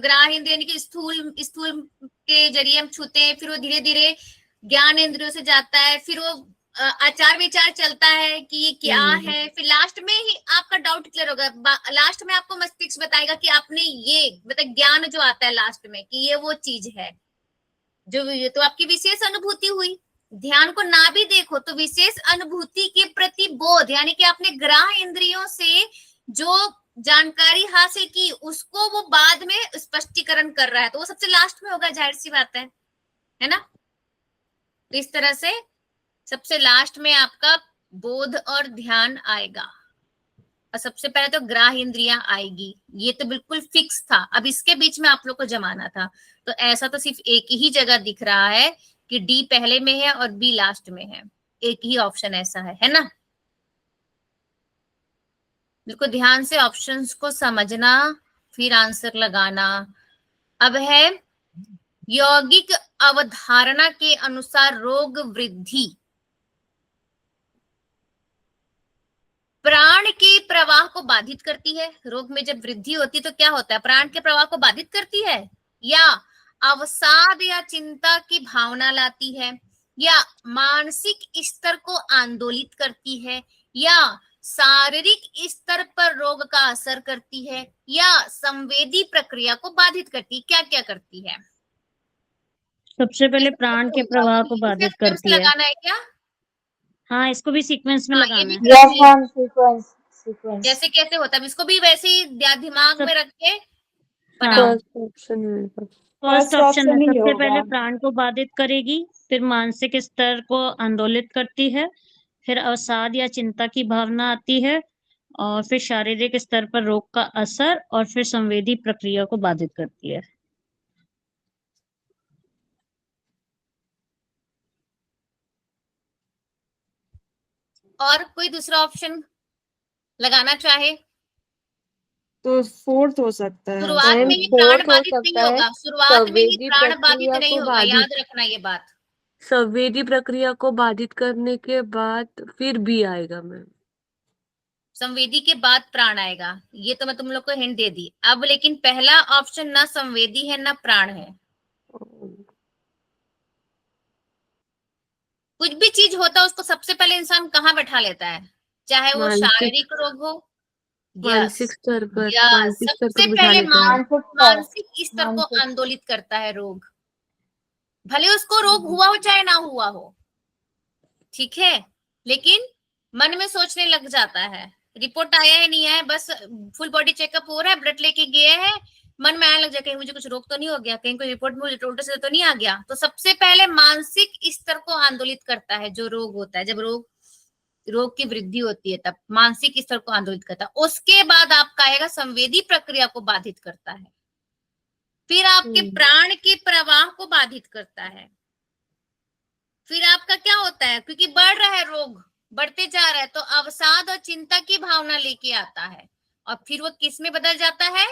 ग्राह इंद्रिय यानी कि स्थूल के जरिए हम छूते हैं, फिर वो धीरे धीरे ज्ञान इंद्रियों से जाता है, फिर वो आचार विचार चलता है कि ये क्या है, फिर लास्ट में ही आपका डाउट क्लियर होगा। लास्ट में आपको मस्तिष्क बताएगा कि आपने ये मतलब ज्ञान जो आता है लास्ट में कि ये वो चीज है जो, तो आपकी विशेष अनुभूति हुई। ध्यान को ना भी देखो तो विशेष अनुभूति के प्रति बोध, यानी कि आपने ग्राह इंद्रियों से जो जानकारी हासिल की उसको वो बाद में स्पष्टीकरण कर रहा है, तो वो सबसे लास्ट में होगा, जाहिर सी बात है ना। तो इस तरह से सबसे लास्ट में आपका बोध और ध्यान आएगा, और सबसे पहले तो ग्राह इंद्रियां आएगी, ये तो बिल्कुल फिक्स था। अब इसके बीच में आप लोग को जमाना था, तो ऐसा तो सिर्फ एक ही जगह दिख रहा है कि डी पहले में है और बी लास्ट में है, एक ही ऑप्शन ऐसा है ना। बिल्कुल ध्यान से ऑप्शंस को समझना, फिर आंसर लगाना। अब है यौगिक अवधारणा के अनुसार रोग वृद्धि प्राण के प्रवाह को बाधित करती है। रोग में जब वृद्धि होती है तो क्या होता है, प्राण के प्रवाह को बाधित करती है, या अवसाद या चिंता की भावना लाती है, या मानसिक स्तर को आंदोलित करती है, या शारीरिक स्तर पर रोग का असर करती है, या संवेदी प्रक्रिया को बाधित करती है। क्या क्या करती है? सबसे पहले प्राण के प्रवाह को बाधित करती है। लगाना है क्या? हाँ, इसको भी सीक्वेंस में हाँ, लगाना है। यस मैम, सीक्वेंस जैसे कैसे होता है इसको भी वैसे ही दिमाग में रख के हाँ, फर्स्ट ऑप्शन फर्स्ट ऑप्शन है, सबसे पहले प्राण को बाधित करेगी, फिर मानसिक स्तर को आंदोलित करती है, फिर अवसाद या चिंता की भावना आती है, और फिर शारीरिक स्तर पर रोग का असर, और फिर संवेदी प्रक्रिया को बाधित करती है। और कोई दूसरा ऑप्शन लगाना चाहे तो फोर्थ हो सकता है। शुरुआत में ही प्राण बाधित नहीं होगा, शुरुआत में ही प्राण बाधित नहीं होगा, याद रखना ये बात। संवेदी प्रक्रिया को बाधित करने के बाद फिर बी आएगा मैम। संवेदी के बाद प्राण आएगा, ये तो मैं तुम लोग को हिंट दे दी। अब लेकिन पहला ऑप्शन ना संवेदी है ना प्राण है। कुछ भी चीज होता है उसको सबसे पहले इंसान कहाँ बैठा लेता है, चाहे वो शारीरिक रोग हो, मानसिक स्तर पर, सबसे पहले मानसिक स्तर को आंदोलित करता है रोग, भले उसको रोग हुआ हो चाहे ना हुआ हो, ठीक है, लेकिन मन में सोचने लग जाता है। रिपोर्ट आया है नहीं आया, बस फुल बॉडी चेकअप हो रहा है, ब्लड लेके गए हैं, मन में आने लग जाए कहीं मुझे कुछ रोग तो नहीं हो गया, कहीं कोई रिपोर्ट में उल्टे से तो नहीं आ गया। तो सबसे पहले मानसिक स्तर को आंदोलित करता है जो रोग होता है, जब रोग की वृद्धि होती है तब मानसिक स्तर को आंदोलित करता है। उसके बाद आपका आएगा संवेदी प्रक्रिया को बाधित करता है, फिर आपके प्राण के प्रवाह को बाधित करता है, फिर आपका क्या होता है, क्योंकि बढ़ रहा है रोग, बढ़ते जा रहा है, तो अवसाद और चिंता की भावना लेके आता है, और फिर वो किस में बदल जाता है,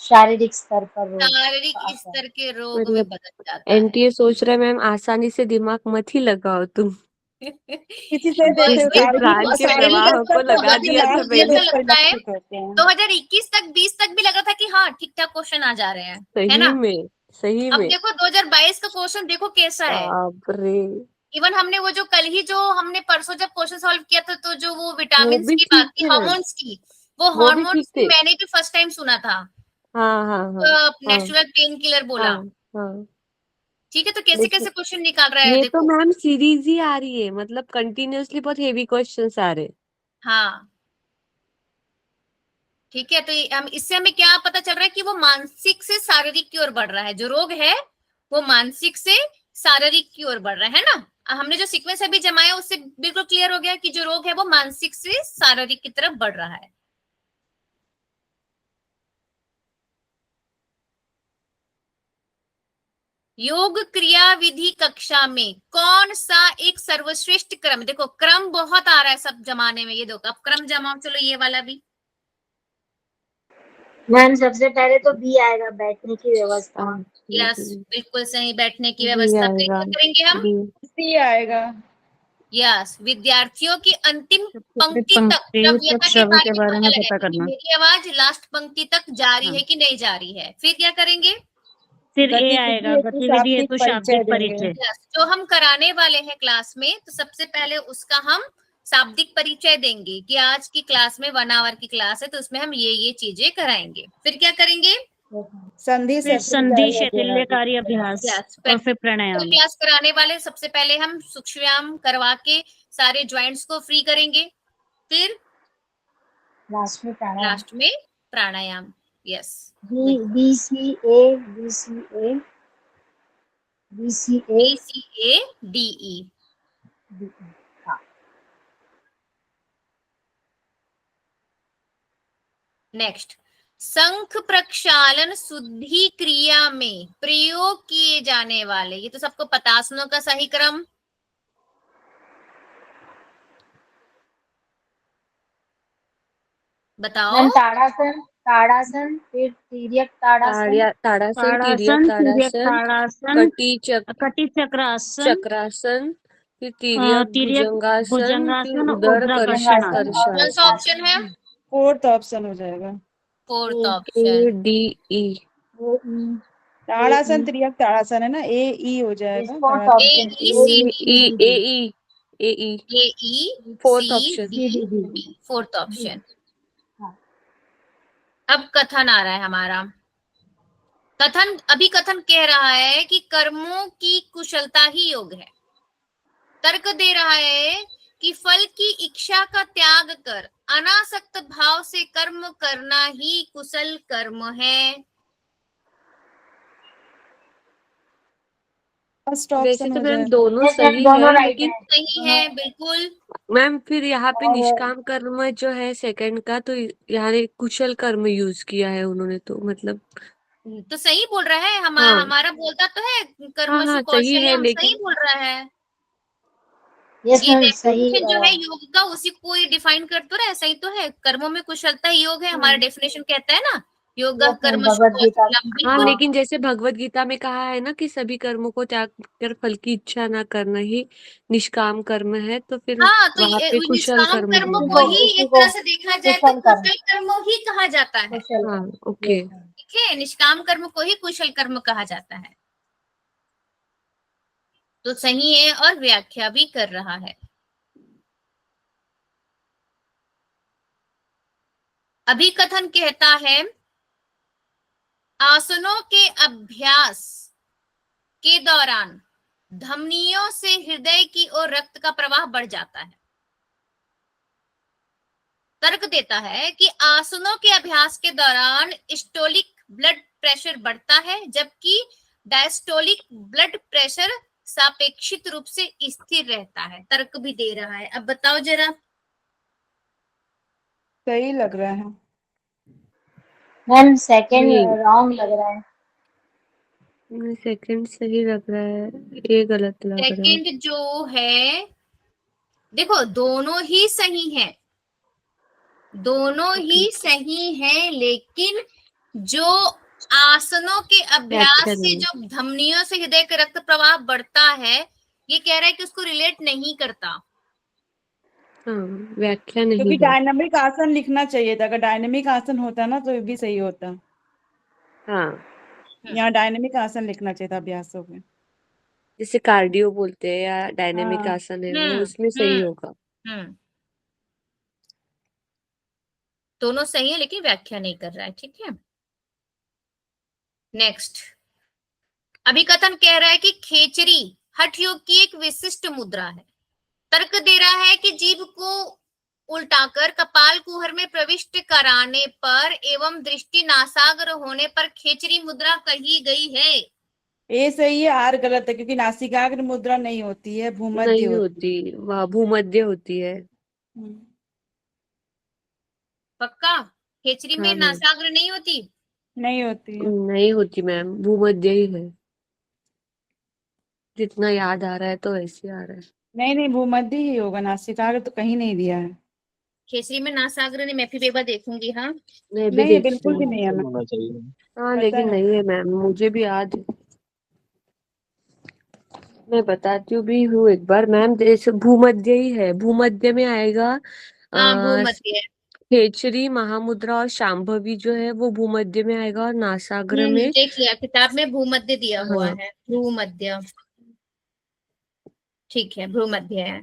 शारीरिक स्तर पर शारीरिक स्तर के रोग में बदल जाता है। एनटीए सोच रहा है मैम आसानी से दिमाग मत ही लगाओ तुम। किसी से जैसे प्राण के प्रवाह को लगा दिया था मैंने। 2021 तक 20 तक भी लगा था कि हाँ ठीक ठाक क्वेश्चन आ जा रहे हैं, है ना। सही अब में देखो 2022 का क्वेश्चन देखो कैसा है। बाप रे, इवन हमने वो जो कल ही जो हमने परसों जब क्वेश्चन सॉल्व किया था, तो जो वो विटामिन की बात की, हार्मोन्स की, वो हार्मोन्स की मैंने भी फर्स्ट टाइम सुना था। हाँ, नेचुरल पेन किलर बोला, हाँ। ठीक है, तो कैसे कैसे क्वेश्चन निकाल रहा है ये देखो। तो मैम सीरीज ही आ रही है, मतलब कंटिन्यूअसली बहुत हेवी क्वेश्चंस आ रहे। हाँ, ठीक है, तो हम इससे हमें क्या पता चल रहा है कि वो मानसिक से शारीरिक की ओर बढ़ रहा है। जो रोग है वो मानसिक से शारीरिक की ओर बढ़ रहा है ना। हमने जो सीक्वेंस अभी जमाया उससे बिल्कुल क्लियर हो गया कि जो रोग है वो मानसिक से शारीरिक की तरफ बढ़ रहा है। योग क्रिया विधि कक्षा में कौन सा एक सर्वश्रेष्ठ क्रम, देखो क्रम बहुत आ रहा है सब जमाने में, ये देखो अब क्रम जमाओ, चलो ये वाला भी। मैम सबसे पहले तो बी आएगा, बैठने की व्यवस्था। यस, बिल्कुल सही, बैठने की बी व्यवस्था। फिर आएगा, क्या करेंगे हम? बी। सी आएगा। यस, विद्यार्थियों की अंतिम पंक्ति तक पंक्ति श्रव्यता तक के श्रवण बारे के में बारे पता में लगाएंगे पता कि करना। मेरी आवाज लास्ट पंक्ति तक जारी हाँ। है कि नहीं जारी है। फिर क्या करेंगे? फिर ए आएगा, गतिविधि हेतु शाब्दिक परिचय। यस, जो हम कराने वाले हैं क्लास में, तो सबसे पहले उसका हम शाब्दिक परिचय देंगे कि आज की क्लास में 1 आवर की क्लास है तो उसमें हम ये चीजें कराएंगे। फिर क्या करेंगे? संधि फिर संधि शैथिल्यकारी अभ्यास यस, और फिर प्राणायाम। क्लास कराने वाले सबसे पहले हम सूक्ष्म व्यायाम करवा के सारे ज्वाइंट्स को फ्री करेंगे। फिर लास्ट में प्राणायाम। लास्ट में प्राणायाम। यस, बी सी ए BCADE। हाँ। नेक्स्ट, शंख प्रक्षालन शुद्धि क्रिया में प्रयोग किए जाने वाले, ये तो सबको पता, आसनों का सही क्रम बताओ। मैम ताड़ासन, फिर तिर्यक ताड़ासन, ताड़ासन, तिर्यक ताड़ासन, तिर्यक ताड़ासन, ताड़ासन, कटी कटी चक्रासन, चक्रासन, फिर तिर्यक तिर्यक भुजंगासन, फिर भुजंगासन, उदर ऊर्ध्वाधर्षणासन। कौन सा ऑप्शन है? फोर्थ ऑप्शन हो जाएगा। Fourth option. ADE। ताड़ासन त्रियक ताड़ासन है ना, ए हो जाएगा। Fourth option AE fourth option. AECD, fourth option. अब कथन आ रहा है हमारा। कथन अभी कथन कह रहा है कि कर्मों की कुशलता ही योग है। तर्क दे रहा है कि फल की इच्छा का त्याग कर अनासक्त भाव से कर्म करना ही कुशल कर्म है। फर्स्ट वैसे ऑप्शन तो हो मैम जाएगा। दोनों सही दोनों है, राइट लेकिन सही है, बिल्कुल। मैम फिर यहाँ पे और निष्काम कर्म जो है सेकंड का, तो यहाँ कुशल कर्म यूज किया है उन्होंने, तो मतलब तो सही बोल रहा है, हाँ हमारा बोलता तो है हाँ कर्मसु हाँ सही है, कौशल्यम, सही लेकिन बोल रहा है। यस ये मैम सही। डेफिनेशन जो है योग का उसी को ही डिफाइन कर तो रहा है, सही तो है। कर्मों में कुशलता ही योग है, हमारा डेफिनेशन कहता है ना, योग कर्मसु भगवद गीता। कौशल्यम, हाँ, बिल्कुल। लेकिन जैसे भगवत गीता में कहा है ना कि सभी कर्मों को त्याग कर फल की इच्छा ना करना ही निष्काम कर्म है, तो फिर हाँ, तो वहां पे कुशल निष्काम कर्म कर्म बोल को रहे ही हैं। एक तरह से देखा जाए तो कुशल कर्म। कुशल कर्म ही कहा जाता है। कुशल हाँ, कर्म। ओके। Yes, ma'am. ठीक है, निष्काम कर्म को ही कुशल कर्म कहा जाता है। तो सही है और व्याख्या भी कर रहा है। अभी कथन कहता है आसनों के अभ्यास के दौरान धमनियों से हृदय की ओर रक्त का प्रवाह बढ़ जाता है। तर्क देता है कि आसनों के अभ्यास के दौरान स्टोलिक ब्लड प्रेशर बढ़ता है, जबकि डायस्टोलिक ब्लड प्रेशर सापेक्षित रूप से स्थिर रहता है। तर्क भी दे रहा है, अब बताओ जरा। सही लग रहा है। मैम सेकंड नहीं, रॉन्ग लग रहा है। सेकंड सही लग रहा है, ये गलत लग रहा है। सेकंड जो है, देखो दोनों ही सही हैं, दोनों ही सही हैं, लेकिन जो आसनों के अभ्यास व्याख्या से नहीं। जो धमनियों से हृदय का रक्त प्रवाह बढ़ता है, ये कह रहा है कि उसको रिलेट नहीं करता। हाँ, व्याख्या नहीं क्योंकि है। डायनामिक आसन लिखना चाहिए था, अगर डायनामिक आसन होता ना तो ये भी सही होता। हाँ, यहाँ डायनामिक आसन लिखना चाहिए था अभ्यासों में। जैसे कार्डियो बोलते हैं या डायनेमिक हाँ। आसन है वो, उसमें सही होगा। हम्म, दोनों सही है लेकिन व्याख्या नहीं कर रहा है। ठीक है, नेक्स्ट। अभिकथन कह रहा है कि खेचरी हठ योग की एक विशिष्ट मुद्रा है। तर्क दे रहा है कि जीव को उल्टाकर कपाल कुहर में प्रविष्ट कराने पर एवं दृष्टि नासाग्र होने पर खेचरी मुद्रा कही गई है। ए सही है, आर गलत है, क्योंकि नासिकाग्र मुद्रा नहीं होती है, भूमध्य नहीं होती होती, वह भूमध्य होती है। है। पक्का? खेचरी में हाँ मैम, नासाग्र नहीं होती? नहीं होती है। नहीं होती मैम, भूमध्य ही है। जितना याद आ रहा है तो वैसे आ रहा है। नहीं नहीं, भूमध्य ही होगा, नासिकाग्र तो कहीं नहीं दिया है। खेचरी में नासाग्र नहीं, मैं फिर एक बार देखूंगी। हाँ, मैं भी नहीं है, देखती बिल्कुल भी हूँ। नहीं है। होना चाहिए। हाँ पता लेकिन है। नहीं है मैम, मुझे भी याद है। मैं बताती हूँ भी हूँ एक बार मैम, जैसे भूमध्य ही है, भूमध्य में आएगा। हाँ आ, भूमध्य है। खेचरी, महामुद्रा और शांभवी जो है वो भूमध्य में आएगा, और नासाग्र में। देख लिया, किताब में भूमध्य दिया हुआ हाँ, है, भूमध्य। ठीक है, भूमध्य है।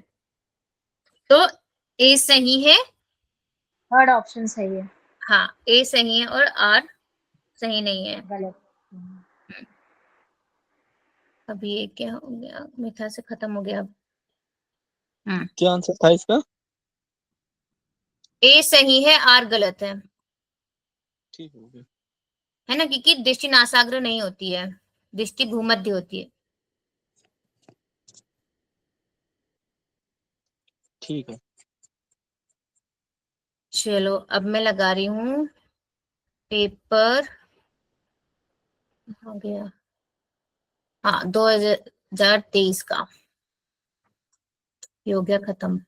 तो ए सही है। थर्ड ऑप्शन सही है। हाँ, ए सही है और आर सही नहीं है। गलत। अभी ये क्या हो गया, मीठा से खत्म हो गया अब। क्या आंसर था इसका? ए सही है, आर गलत है। ठीक हो गया। है ना, क्योंकि दृष्टि नासाग्र नहीं होती है, दृष्टि भूमध्य होती है। ठीक है। चलो अब मैं लगा रही हूँ पेपर। हो गया। हाँ, 2023 का ये हो गया खत्म।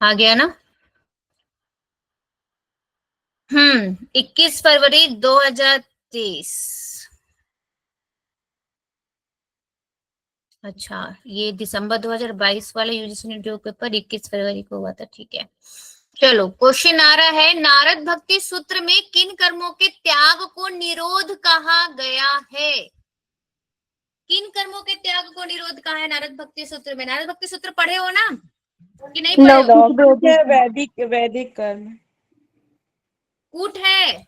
आ गया ना? 21 फरवरी 2023। अच्छा, ये दिसंबर 2022 वाला यूजीसी नेट पेपर 21 फरवरी को हुआ था। ठीक है, चलो क्वेश्चन आ रहा है, नारद भक्ति सूत्र में किन कर्मों के त्याग को निरोध कहा गया है? किन कर्मों के त्याग को निरोध कहा है नारद भक्ति सूत्र में? नारद भक्ति सूत्र पढ़े हो ना कि नहीं पढ़े हो? लौकिक है, वैदिक, वैदिक कर्म। कूट है?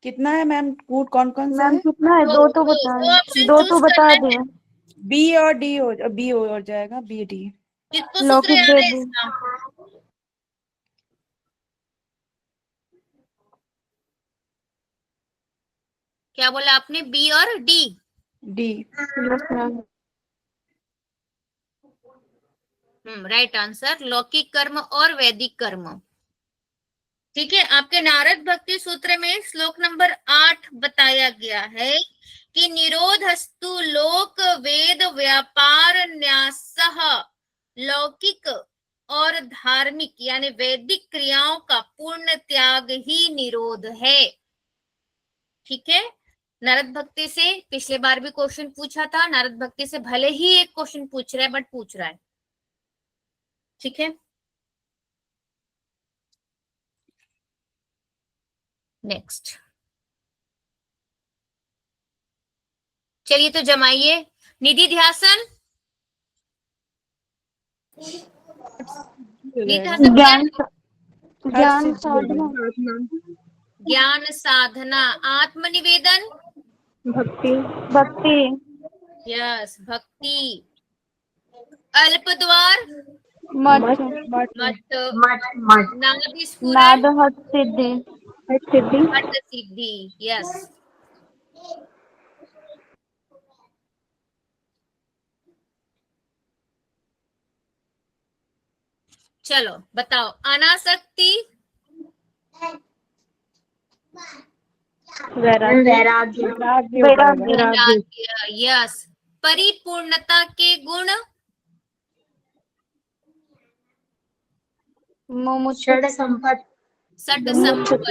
कितना है मैम, कूट कौन कौन सा है? कितना है? दो तो दो ऑप्शन दो तो चूज बता करना है। दें। बी और डी हो, बी हो जाएगा, बी डी। किसको सूत्र लौकिक याद है वेद। इसका? क्या बोला आपने, बी और डी? डी। राइट आंसर, लौकिक कर्म और वैदिक कर्म। ठीक है, आपके नारद भक्ति सूत्र में श्लोक नंबर 8 बताया गया है कि निरोधस्तु लोक वेद व्यापार न्यासः, लौकिक और धार्मिक यानी वैदिक क्रियाओं का पूर्ण त्याग ही निरोध है। ठीक है, नारद भक्ति से पिछले बार भी क्वेश्चन पूछा था, नारद भक्ति से भले ही एक क्वेश्चन पूछ रहा है बट पूछ रहा है। ठीक है, नेक्स्ट। चलिए तो जमाइए। निधि ध्यासन, निधि ध्यासन क्या ज्ञान है? ज्ञान साधना। ज्ञान साधना, आत्मनिवेदन, भक्ति। भक्ति। यस भक्ति, अल्पद्वार, मठ। मठ। मठ, मठ। नाभि स्फुरन, नाद हट सिद्धि। हठ सिद्धि, यस। चलो बताओ, अनासक्ति, वैराग्य। वैराग्य, यस। परिपूर्णता के गुण, मुमुक्षु। षड संपत। सट संपत,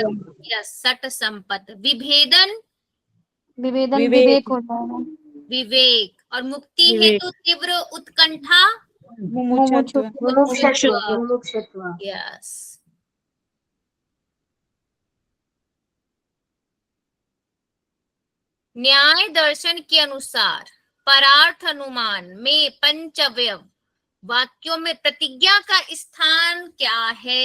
यस सट संपत। विभेदन, विवेदन विवेक। विवेक होता है। विवेक। और मुक्ति विवेक। हेतु तीव्र उत्कंठा, मुमुक्षुत्व। मुमुक्षुत्व। यस। न्याय दर्शन के अनुसार परार्थ अनुमान में पंचअवयव वाक्यों में प्रतिज्ञा का स्थान क्या है?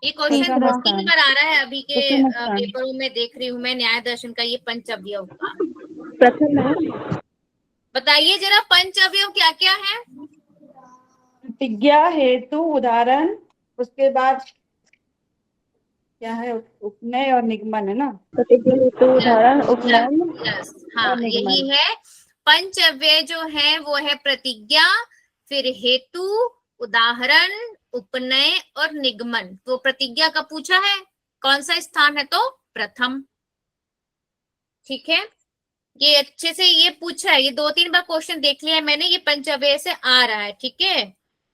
ये क्वेश्चन प्रथम 2-3 स्थान। बार आ रहा है अभी के प्रथम स्थान। पेपरों में, देख रही हूँ मैं न्याय दर्शन का ये पंचअवयव का। प्रथम है बताइए जरा पंचअवयव क्या क्या है? प्रतिज्ञा, हेतु, उदाहरण, उसके बाद क्या है, उपनय और निगमन है ना। प्रतिज्ञा, हेतु, उदाहरण, उपनय यस, हाँ और निगमन। यही है। पंचअव्यय जो है वो है प्रतिज्ञा, फिर हेतु, उदाहरण, उपनय और निगमन। तो प्रतिज्ञा का पूछा है कौन सा स्थान है, तो प्रथम। ठीक है, ये अच्छे से ये पूछा है, ये 2-3 बार क्वेश्चन देख लिया है मैंने, ये पंचअव्यय से आ रहा है। ठीक है,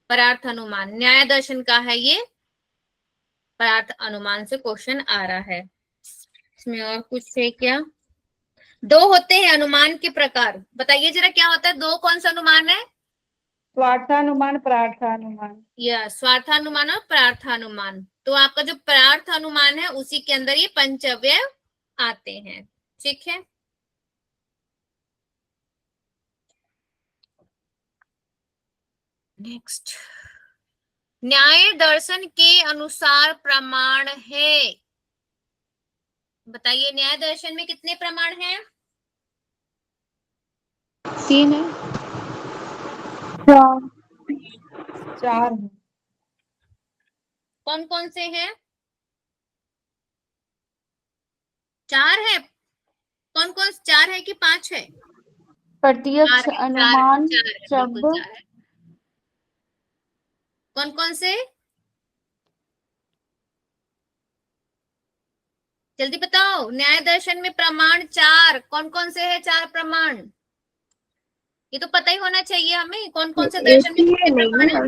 परार्थ अनुमान न्याय दर्शन का है ये, परार्थ अनुमान से क्वेश्चन आ रहा है। इसमें और कुछ है क्या? 2 होते हैं अनुमान के प्रकार, बताइए जरा क्या होता है 2? कौन सा अनुमान है? स्वार्थानुमान, प्रार्थानुमान। या स्वार्थानुमान और प्रार्थानुमान। तो आपका जो प्रार्थानुमान है उसी के अंदर ये पंचअव्यय आते हैं। ठीक है, नेक्स्ट, न्याय दर्शन के अनुसार प्रमाण है। बताइए न्याय दर्शन में कितने प्रमाण हैं? 3 है। 4 है। कौन कौन से हैं? 4 है। कौन कौन 4 है कि 5 है? प्रत्यक्ष, अनुमान, शब्द। शब्द। कौन कौन से? जल्दी बताओ, न्याय दर्शन में प्रमाण 4 कौन कौन से है? 4 प्रमाण, ये तो पता ही होना चाहिए हमें, कौन कौन से दर्शन में कितने प्रमाण है।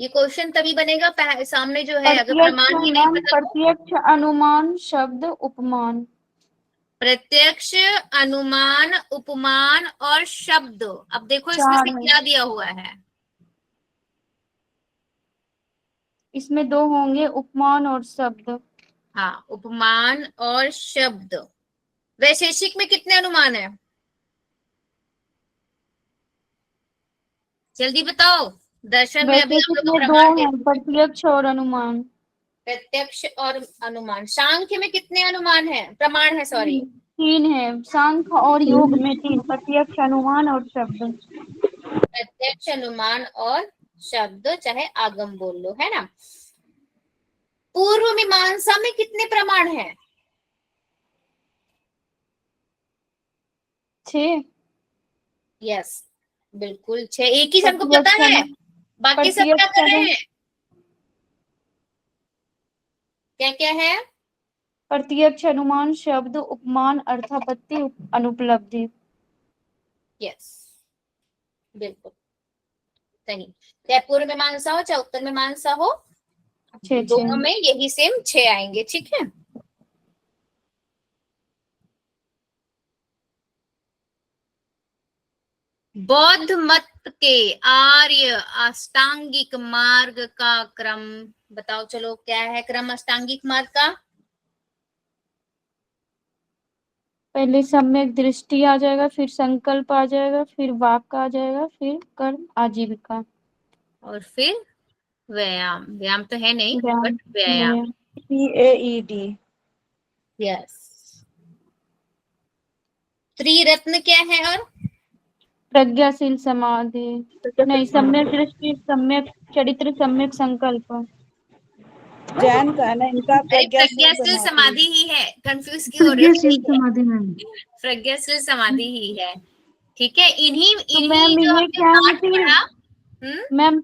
ये क्वेश्चन तभी बनेगा सामने जो है, अगर प्रमाण ही नहीं पता तो। प्रत्यक्ष, अनुमान, शब्द, उपमान। प्रत्यक्ष, अनुमान, उपमान और शब्द। अब देखो इसमें से क्या दिया हुआ है, इसमें 2 होंगे, उपमान और शब्द। हाँ उपमान और शब्द। वैशेषिक में कितने अनुमान है? जल्दी बताओ, दर्शन में अभी हम लोग में 2 हैं, प्रत्यक्ष और अनुमान। प्रत्यक्ष और अनुमान। सांख्य में कितने अनुमान है, प्रमाण है, सॉरी? 3 है, सांख्य और योग में 3, प्रत्यक्ष, अनुमान और शब्द। प्रत्यक्ष, अनुमान और शब्द, चाहे आगम बोल लो, है ना। पूर्व मीमांसा में कितने प्रमाण हैं? 6। यस, बिल्कुल 6। एक ही सबको पता है, बाकी सब क्या कर रहे हैं? क्या क्या है? प्रत्यक्ष, अनुमान, शब्द, उपमान, अर्थापत्ति, अनुपलब्धि। यस, बिल्कुल सही। चाहे पूर्व मीमांसा हो चाहे उत्तर मीमांसा हो, दोनों में यही सेम 6 आएंगे। ठीक है, बौद्ध मत के आर्य अष्टांगिक मार्ग का क्रम बताओ। चलो क्या है क्रम अष्टांगिक मार्ग का? पहले सम्यक दृष्टि आ जाएगा, फिर संकल्प आ जाएगा, फिर वाक्य आ जाएगा, फिर कर्म, आजीविका और फिर व्यायाम। व्यायाम तो है नहीं, बट व्यायाम। PAED। यस, त्रिरत्न क्या है? और प्रज्ञाशील समाधि नहीं, सम्यक दृष्टि, सम्यक चरित्र, सम्यक संकल्प। जैन का है ना इनका, प्रज्ञाशील समाधि ही है, कंफ्यूज क्यों हो रहे हो? प्रज्ञाशील समाधि ही है। ठीक है, इन्हीं जो हमने पाठ पढ़ा। मैम,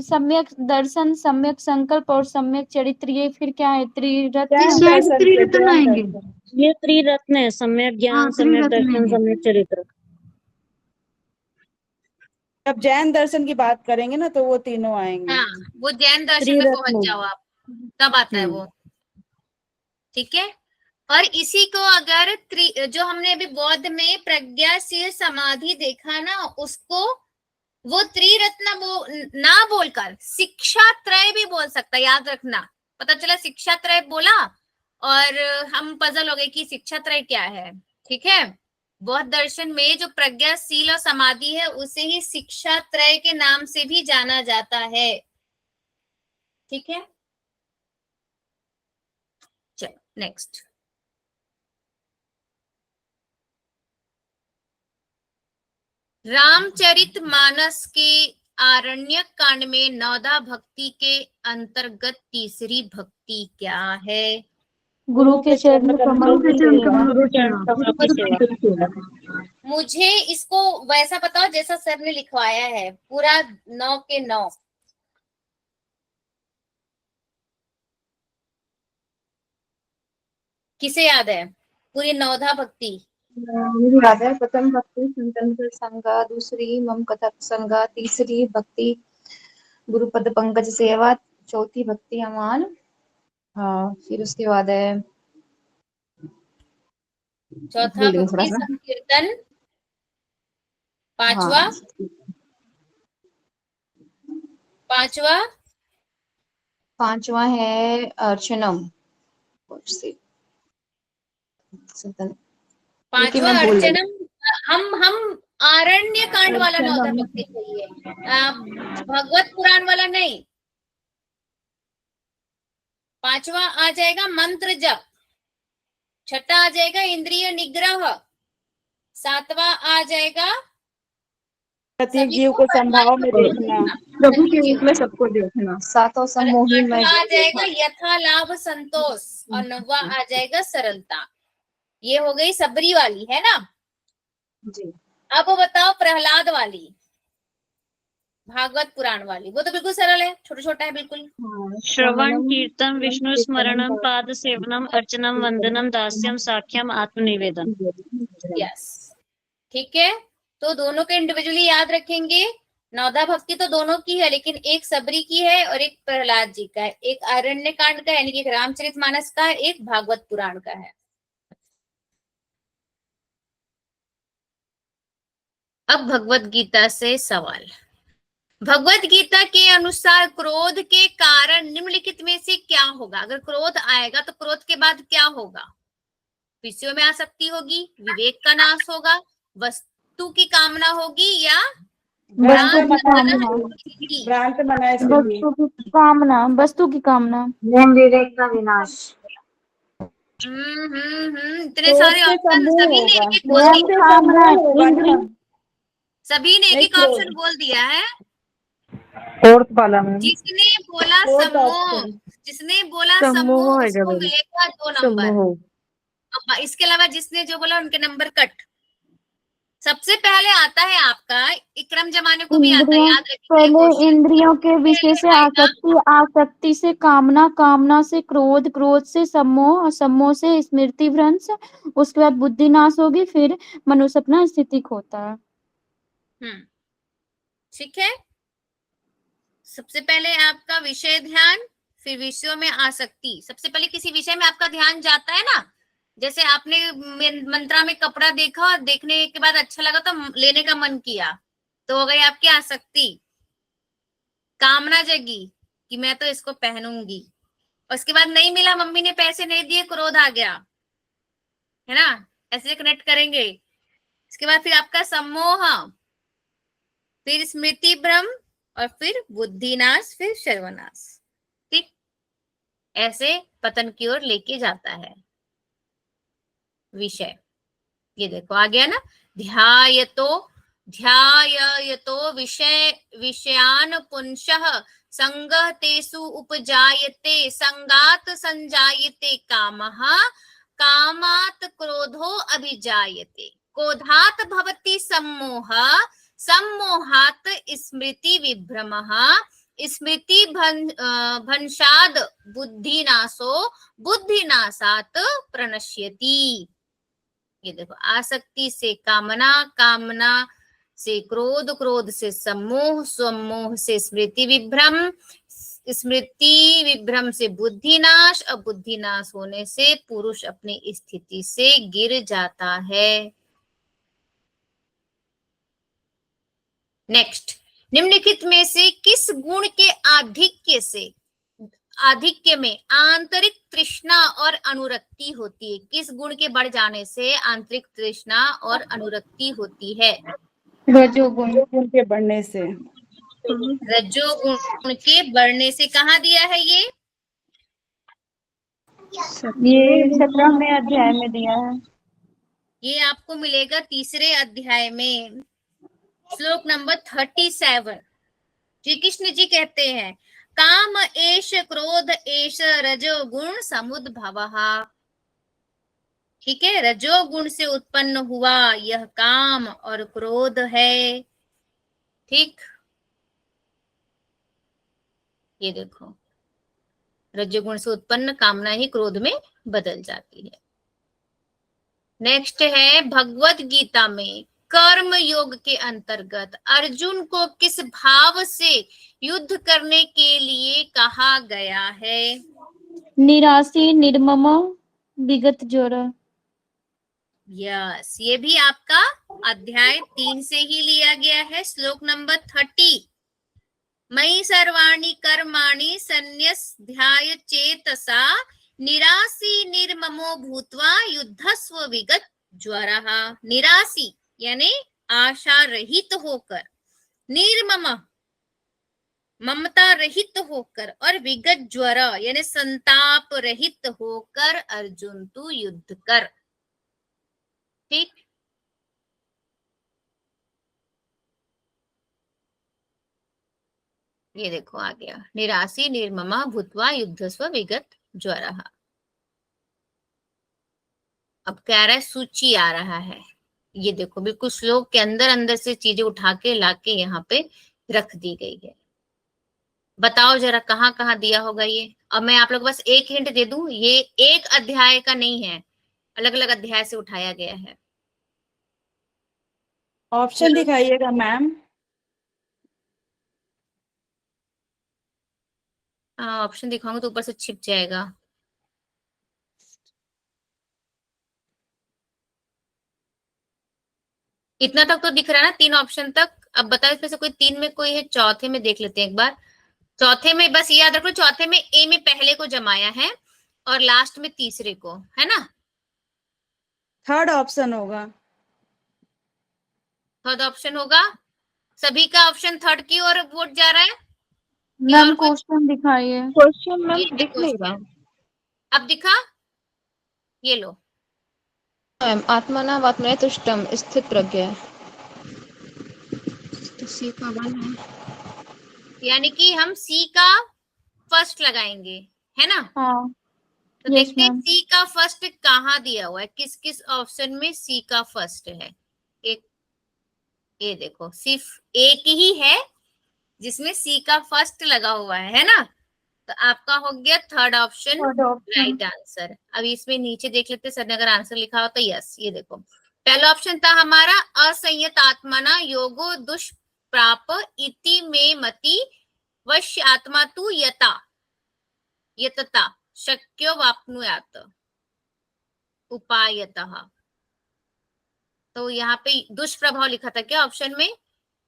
सम्यक दर्शन, सम्यक संकल्प और सम्यक चरित्र, ये फिर क्या है? त्रिरत्न आएंगे। ये त्रिरत्न है, सम्यक ज्ञान, सम्यक दर्शन, सम्यक चरित्र। जब जैन दर्शन की बात करेंगे ना तो वो तीनों आएंगे। हाँ, वो जैन दर्शन में पहुंच जाओ आप, तब आता है वो। ठीक है, और इसी को अगर जो हमने अभी बौद्ध में प्रज्ञाशील समाधि देखा ना, उसको वो त्रिरत्न वो ना बोलकर शिक्षा त्रय भी बोल सकता है, याद रखना। पता चला शिक्षा त्रय बोला और हम पजल हो गए कि शिक्षा त्रय क्या है। ठीक है। बौद्ध दर्शन में जो प्रज्ञाशील और समाधि है उसे ही शिक्षा त्रय के नाम से भी जाना जाता है। ठीक है, चलो नेक्स्ट। रामचरितमानस के आरण्यक कांड में नवदा भक्ति के अंतर्गत तीसरी भक्ति क्या है? गुरु के चरण कमल की सेवा। मुझे इसको वैसा बताओ जैसा सर ने लिखवाया है, पूरा 9 के 9। किसे याद है पूरी नवधा भक्ति? मुझे याद है। प्रथम भक्ति संतन संगा, दूसरी मम कथक संगा, तीसरी भक्ति गुरुपद पंकज सेवा, चौथी भक्ति अमान। हाँ, फिर उसके बाद है चौथा भक्ति संकीर्तन, पांचवा हाँ, पांचवा है अर्चनम। पांचवा अर्चनम। हम आरण्य कांड वाला नवधा भक्ति चाहिए, भगवत पुराण वाला नहीं। पांचवा आ जाएगा मंत्र जप, छठा आ जाएगा इंद्रिय निग्रह, सातवां आ जाएगा प्रत्येक जीव को संभाव में देखना, प्रभु के रूप में सबको देखना, सातों सम्मोही में आ जाएगा यथा लाभ संतोष, और नौवा आ जाएगा सरलता। ये हो गई सबरी वाली, है ना जी। अब बताओ प्रहलाद वाली, भागवत पुराण वाली। वो तो बिल्कुल सरल है, छोटा छोटा है बिल्कुल। श्रवण कीर्तन विष्णु स्मरणम पाद सेवनम अर्चनम वंदनम दास्यम साख्यम आत्मनिवेदन। यस, ठीक है। तो दोनों के इंडिविजुअली याद रखेंगे। नवधा भक्ति तो दोनों की है, लेकिन एक सबरी की है और एक प्रहलाद जी का है, एक आरण्य कांड का यानी कि एक रामचरितमानस का है, एक भागवत पुराण का है। अब भगवत गीता से सवाल। भगवत गीता के अनुसार क्रोध के कारण निम्नलिखित में से क्या होगा? अगर क्रोध आएगा तो क्रोध के बाद क्या होगा? विषयों में आसक्ति होगी, विवेक का नाश होगा, वस्तु की कामना होगी, या वस्तु की कामना, विवेक का विनाश। इतने सारे ऑप्शन, सभी ने एक एक बोल दिया, सभी ने एक एक ऑप्शन बोल दिया है। फोर्थ वाला में जिसने बोला सम्मोह, जिसने बोला सम्मोह उसको मिलेगा 2 नंबर। अब इसके अलावा जिसने जो बोला उनके नंबर कट। सबसे पहले आता है आपका इकरम जमाने को भी आता है, याद रखिए। पहले इंद्रियों के विषय से आसक्ति, आसक्ति से कामना, कामना से क्रोध, क्रोध से सम्मोह, सम्मोह से स्मृति भ्रंश, उसके बाद बुद्धि नाश होगी, फिर मनुष्य अपना स्थिति खोता है। ठीक है। सबसे पहले आपका विषय ध्यान, फिर विषयों में आसक्ति। सबसे पहले किसी विषय में आपका ध्यान जाता है ना, जैसे आपने मंत्रा में कपड़ा देखा और देखने के बाद अच्छा लगा तो लेने का मन किया, तो हो गई आपकी आसक्ति। कामना जगी कि मैं तो इसको पहनूंगी, और उसके बाद नहीं मिला, मम्मी ने पैसे नहीं दिए, क्रोध आ गया, है ना, ऐसे कनेक्ट करेंगे। इसके बाद फिर आपका सम्मोह, फिर स्मृति भ्रम, और फिर बुद्धिनाश, फिर सर्वनाश। ठीक, ऐसे पतन की ओर लेके जाता है विषय। ये देखो आ गया ना, ध्यायतो विषयान पुंसः संगः तेषु उपजायते, संगात संजायते कामः, कामात् क्रोधो अभिजायते, क्रोधात् भवति सम्मोहः, सम्मोहात् स्मृति विभ्रमः, स्मृति भंशाद बुद्धिनाशो, बुद्धिनाशात् प्रणश्यति। ये देखो, आसक्ति से कामना, कामना से क्रोध, क्रोध से सम्मोह, सम्मोह से स्मृति विभ्रम, स्मृति विभ्रम से बुद्धिनाश, और बुद्धिनाश होने से पुरुष अपनी स्थिति से गिर जाता है। नेक्स्ट, निम्नलिखित में से किस गुण के आधिक्य से आधिक्य में आंतरिक तृष्णा और अनुरक्ति होती है। किस गुण के बढ़ जाने से आंतरिक तृष्णा और अनुरक्ति होती है? रजोगुण के बढ़ने से। रजोगुण के बढ़ने से। कहाँ दिया है ये? ये 17वें अध्याय में दिया है। ये आपको मिलेगा 3रे अध्याय में, श्लोक नंबर 37। श्री कृष्ण जी कहते हैं काम एष क्रोध एष रजोगुण समुद्भवः। ठीक है, रजोगुण से उत्पन्न हुआ यह काम और क्रोध है। ठीक, ये देखो, रजोगुण से उत्पन्न कामना ही क्रोध में बदल जाती है। नेक्स्ट है भगवत गीता में कर्म योग के अंतर्गत अर्जुन को किस भाव से युद्ध करने के लिए कहा गया है? निराशी, निर्मम, विगत ज्वर। यस, ये भी आपका अध्याय 3 से ही लिया गया है, श्लोक नंबर 30। मयि सर्वाणि कर्माणि सन्न्यस्याध्याय चेतसा निरासी निर्ममो भूत्वा युद्धस्व विगत ज्वरः। निरासी यानी आशा रहित होकर, निर्मम ममता रहित होकर, और विगत ज्वर यानी संताप रहित होकर अर्जुन तू युद्ध कर। ठीक, ये देखो आ गया, निरासी निर्ममा भूत्वा युद्धस्व विगत ज्वरः। अब कह रहा है सूची आ रहा है, ये देखो बिल्कुल श्लोक के अंदर अंदर से चीजें उठा के लाके यहाँ पे रख दी गई है। बताओ जरा कहाँ कहाँ दिया होगा ये। अब मैं आप लोग बस एक हिंट दे दूं, ये एक अध्याय का नहीं है, अलग अलग अध्याय से उठाया गया है। Option दिखाइएगा ma'am. ऑप्शन दिखाऊंगा तो ऊपर से छिप जाएगा। इतना तक तो दिख रहा है ना, 3 ऑप्शन तक। अब बताओ इसमें से कोई 3 में कोई है, चौथे में देख लेते हैं एक बार। चौथे में बस याद रखो, चौथे में ए में पहले को जमाया है और लास्ट में तीसरे को, है ना? थर्ड ऑप्शन होगा। थर्ड ऑप्शन होगा। सभी का ऑप्शन थर्ड की ओर वोट जा रहा है। मैम क्वेश्चन दिखाइए। क्वेश्चन ये मैम दिख नहीं रहा। अब दिखा, ये लो। आत्मनावात्मने तुष्टम स्थित प्रज्ञ। तो सी का 1 है। यानी कि हम सी का फर्स्ट लगाएंगे, है ना? हाँ, तो देखते हैं सी का फर्स्ट कहाँ दिया हुआ है, किस किस ऑप्शन में सी का फर्स्ट है। एक ये देखो, सिर्फ एक ही है जिसमें सी का फर्स्ट लगा हुआ है ना? तो आपका हो गया थर्ड ऑप्शन राइट आंसर। अब इसमें नीचे देख लेते सर ने अगर आंसर लिखा हो तो यस, ये देखो पहला ऑप्शन था हमारा असंयत आत्मना योगो दुष्प्राप इति में मति वश्य आत्मा तु यता यतता शक्यो वाप्नुयात उपायतः। तो यहाँ पे दुष्प्रभाव लिखा था क्या ऑप्शन में?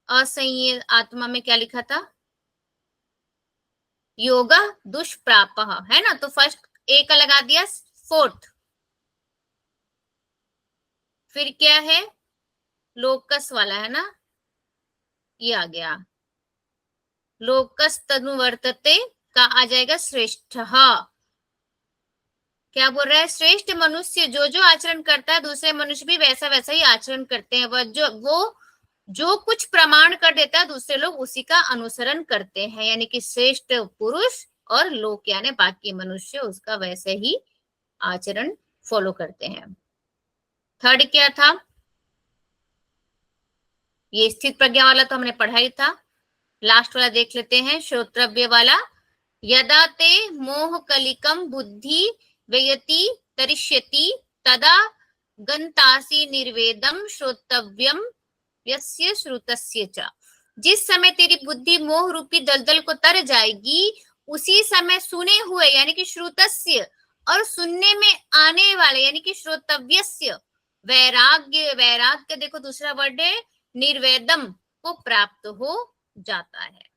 असंयत आत्मा में क्या लिखा था? योगा दुष्प्राप, है ना? तो फर्स्ट ए का लगा दिया, फोर्थ फिर क्या है? लोकस वाला है ना, ये आ गया। लोकस तनुवर्तते का आ जाएगा श्रेष्ठ। क्या बोल रहा है? श्रेष्ठ मनुष्य जो जो आचरण करता है दूसरे मनुष्य भी वैसा वैसा ही आचरण करते हैं। वो जो कुछ प्रमाण कर देता है दूसरे लोग उसी का अनुसरण करते हैं, यानी कि श्रेष्ठ पुरुष और लोक यानी बाकी मनुष्य उसका वैसे ही आचरण फॉलो करते हैं। थर्ड क्या था? ये स्थित प्रज्ञा वाला तो हमने पढ़ा ही था। लास्ट वाला देख लेते हैं, श्रोत्रव्य वाला। यदा ते मोह कलिकम बुद्धि व्ययति तरिष्यति तदा गंतासी निर्वेदम श्रोतव्यम यस्य श्रुतस्य च। जिस समय तेरी बुद्धि मोह रूपी दलदल को तर जाएगी उसी समय सुने हुए यानी कि श्रुतस्य और सुनने में आने वाले यानी कि श्रोतव्यस्य वैराग्य, वैराग्य देखो दूसरा वर्ड है निर्वेदम को प्राप्त हो जाता है।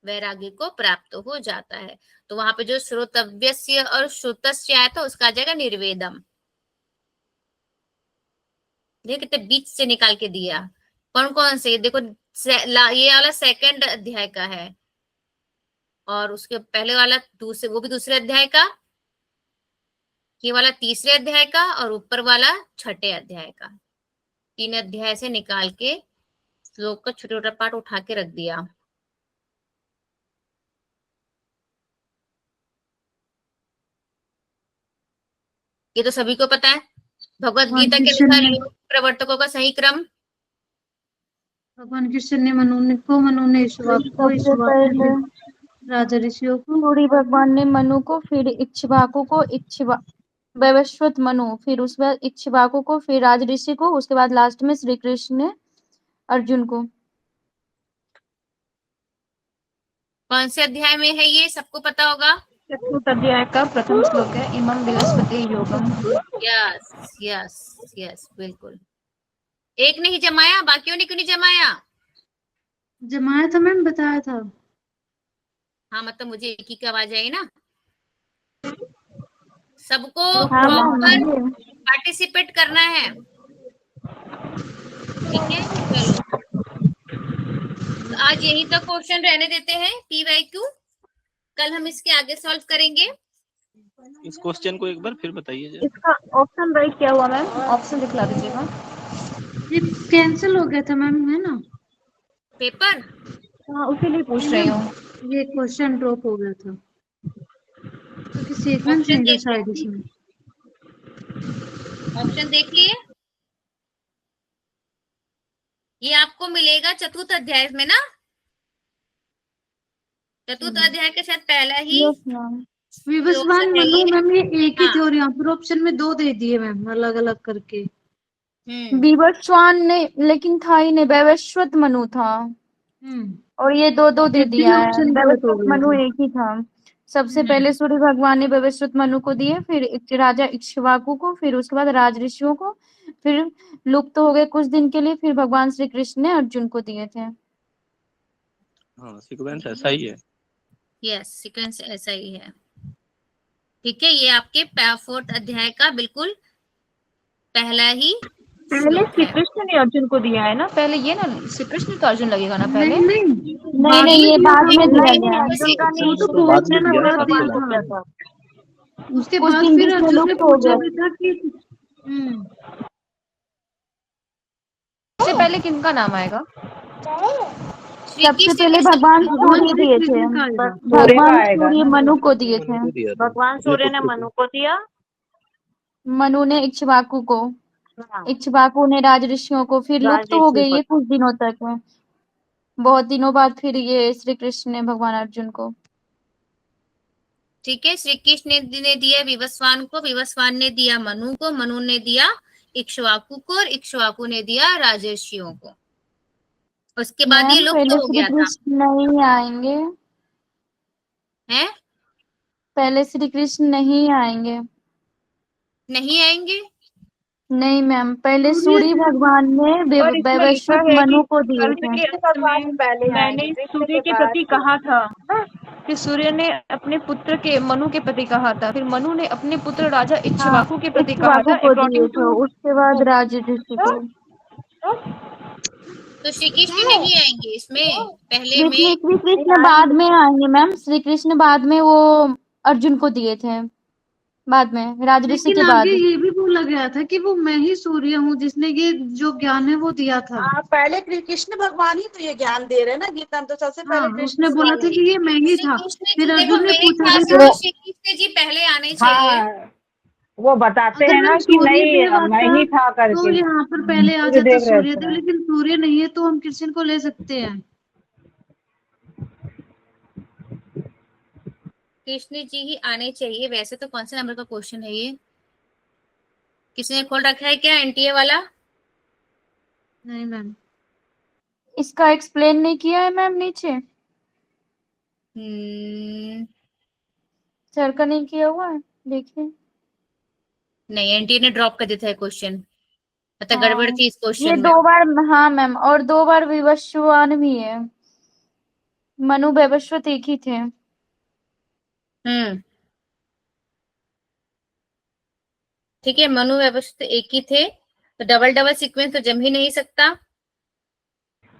वैराग्य को प्राप्त हो जाता है। तो वहां पे जो श्रोतव्यस्य और श्रुतस्य आया था उसका आ जाएगा निर्वेदम। देखो कितने बीच से निकाल के दिया। कौन कौन से, देखो ये वाला सेकंड अध्याय का है, और उसके पहले वाला दूसरे, वो भी दूसरे अध्याय का, ये वाला तीसरे अध्याय का, और ऊपर वाला छठे अध्याय का। 3 अध्याय से निकाल के श्लोक का छोटा छोटा पार्ट उठा के रख दिया। ये तो सभी को पता है। भगवत गीता के अनुसार योग प्रवर्तकों का सही क्रम। भगवान कृष्ण ने मनु ने ईश्वर को, ईश्वर ने राजा ऋषियों को, सूर्य भगवान ने मनु को, फिर इक्ष्वाकु को, वैवस्वत मनु, फिर उसके बाद इक्ष्वाकु को, फिर राज ऋषि को, उसके बाद लास्ट में श्री कृष्ण ने अर्जुन को। कौन से अध्याय में है ये, सबको पता होगा। चतुर्थ अध्याय का प्रथम श्लोक है, इमं बृहस्पति योगम। यस यस यस, बिल्कुल। एक ने ही जमाया, बाकियों ने क्यों नहीं जमाया? जमाया था मैम, बताया था। हाँ, मतलब मुझे एक ही की आवाज आई ना। सबको हाँ, प्रॉपर पार्टिसिपेट करना है, ठीक है। चलो, तो आज यही तक क्वेश्चन रहने देते हैं PYQ। कल हम इसके आगे सॉल्व करेंगे। इस क्वेश्चन को एक बार फिर बताइए जरा। इसका ऑप्शन राइट क्या हुआ मैम? ऑप्शन दिखला दीजिएगा। ये कैंसिल हो गया था मैम, है ना पेपर? हाँ, उसी लिए पूछ रही हूँ। ये क्वेश्चन ड्रॉप हो गया था क्योंकि सीक्वेंस नहीं था शायद इसमें। ऑप्शन देख लिए। ये आपको मिलेगा चतुर्थ अध्याय में ना। चतुर्थ अध्याय के साथ पहला ही यस मैम। विवस्वान है मनु ये। मैम, ये एक ही हाँ। थे और यहाँ पर ऑप्शन में 2 दे दिए मैम, अलग अलग करके। विवस्वान ने लेकिन था ही नहीं, वैवस्वत मनु था, और ये 2 दे दिया है। ऑप्शन गलत हो वैवस्वत गया मनु था। एक ही था। सबसे पहले सूर्य भगवान ने वैवस्वत मनु को दिए, फिर राजा इक्ष्वाकु को, फिर उसके बाद राज ऋषियों को, फिर लुप्त हो गए कुछ दिन के लिए, फिर भगवान श्री कृष्ण ने अर्जुन को दिए थे। हाँ, सीक्वेंस ऐसा ही है। यस, सीक्वेंस ऐसा ही है, ठीक है। ये आपके 4th अध्याय का बिल्कुल पहला ही पहले श्री कृष्ण ने अर्जुन को दिया है ना, पहले ये ना श्री कृष्ण तो अर्जुन लगेगा ना पहले। नहीं, ये बाद में दिया नहीं, गया। अर्जुन का वो तो तो बाद में दिया बहुत सबसे दिया लास्ट था। में। उसके कुछ बाद दिन फिर बीच में अर्जुन ने लुप्त हो पूछा गए। भी था कि सबसे पहले किनका नाम आएगा? श्री सबसे कृष्ण पहले के भगवान भगवान सूर्य श्री दिए थे। कृष्ण का आएगा। भगवान आएगा सूर्य ना। मनु को दिए मनु थे। को दिया था। भगवान सूर्य ने मनु को दिया। मनु ने इक्ष्वाकु को, इक्ष्वाकु ने राज ऋषियों को, फिर लुप्त हो गए ये कुछ दिनों तक। बहुत दिनों बाद फिर ये श्री कृष्ण ने भगवान अर्जुन को। ठीक है। श्री कृष्ण ने दिया विवस्वान को, विवस्वान ने दिया मनु को, मनु ने दिया इक्ष्वाकु को, और इक्ष्वाकु ने दिया राजर्षियों को। उसके बाद ये मैम लुप्त पहले हो श्री गया था। कृष्ण नहीं आएंगे, हैं? पहले श्री कृष्ण नहीं आएंगे। नहीं आएंगे? नहीं मैम, पहले सूर्य भगवान ने वैवस्वत मनु को दिए थे। मैंने सूर्य के प्रति कहा था, फिर सूर्य ने अपने पुत्र के मनु के प्रति कहा था, फिर मनु ने अपने पुत्र राजा इक्ष्वाकु के प्रति कहा था। को दिए थे, उसके बाद राज ऋषि को। तो श्री कृष्ण नहीं आएंगे इसमें, पहले में। श्री कृष्ण बाद में आएंगे मैम, श्री कृष्ण बाद में वो अर्जुन को दिए थे, बाद में राज ऋषि लेकिन के बाद। आगे ये भी बोला गया था कि वो मैं ही सूर्य हूँ जिसने ये जो ज्ञान है वो दिया था। पहले कृष्ण भगवान ही तो ये ज्ञान दे रहे हैं ना गीता में, तो सबसे पहले कृष्ण उसने बोला था कि ये मैं ही था। फिर देखो, अर्जुन ने मेरे पूछा ख्याल भी से था। तो श्री कृष्ण जी पहले आने चाहिए। वो बताते अगर हैं ना मैम कि सूर्य नहीं देव मैं आता ही था तो करके। यहाँ पर पहले आ जाता सूर्यदेव सूर्य रहते देव, हैं। लेकिन सूर्य नहीं है तो हम कृष्ण को ले सकते हैं। कृष्ण जी ही आने चाहिए वैसे तो। कौन से नंबर का क्वेश्चन है ये? किसी ने खोल रखा है क्या NTA वाला? नहीं मैम, इसका एक्सप्लेन नहीं किया है मैम नीचे, सर का नहीं किया हुआ है, देखिए। नहीं, NTA ने ड्रॉप कर दिया था क्वेश्चन, मतलब हाँ। गड़बड़ थी इस ये क्वेश्चन में। 2 बार, हाँ मैम, और 2 बार विवस्वान भी है। मनु वैवस्वत एक ही थे। ठीक है, मनु व्यवस्थित एक ही थे, तो डबल डबल सीक्वेंस तो जम ही नहीं सकता।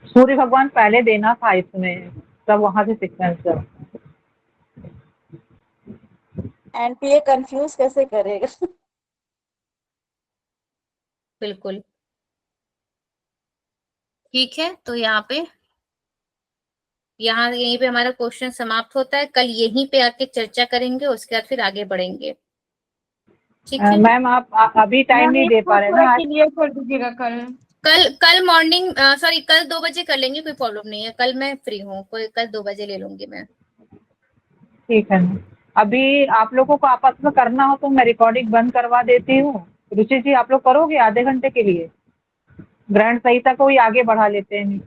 सूर्य भगवान पहले देना था इसमें, तब वहां से सीक्वेंस करो। एनपीए कंफ्यूज कैसे करेगा? बिल्कुल ठीक है, तो यहाँ यहीं पे हमारा क्वेश्चन समाप्त होता है। कल यहीं पे आके चर्चा करेंगे, उसके बाद फिर आगे बढ़ेंगे। ठीक है मैम आप अभी टाइम नहीं दे पा रहे ना? क्लियर कर दीजिएगा कल। कल मॉर्निंग सॉरी कल 2 बजे कर लेंगे, कोई प्रॉब्लम नहीं है। कल मैं फ्री हूँ, कल 2 बजे ले लूंगी मैं। ठीक है। अभी आप लोगों को आपस में करना हो तो मैं रिकॉर्डिंग बंद करवा देती हूँ। रुचि जी आप लोग करोगे आधे घंटे के लिए? ग्रहण संहिता को ही आगे बढ़ा लेते हैं।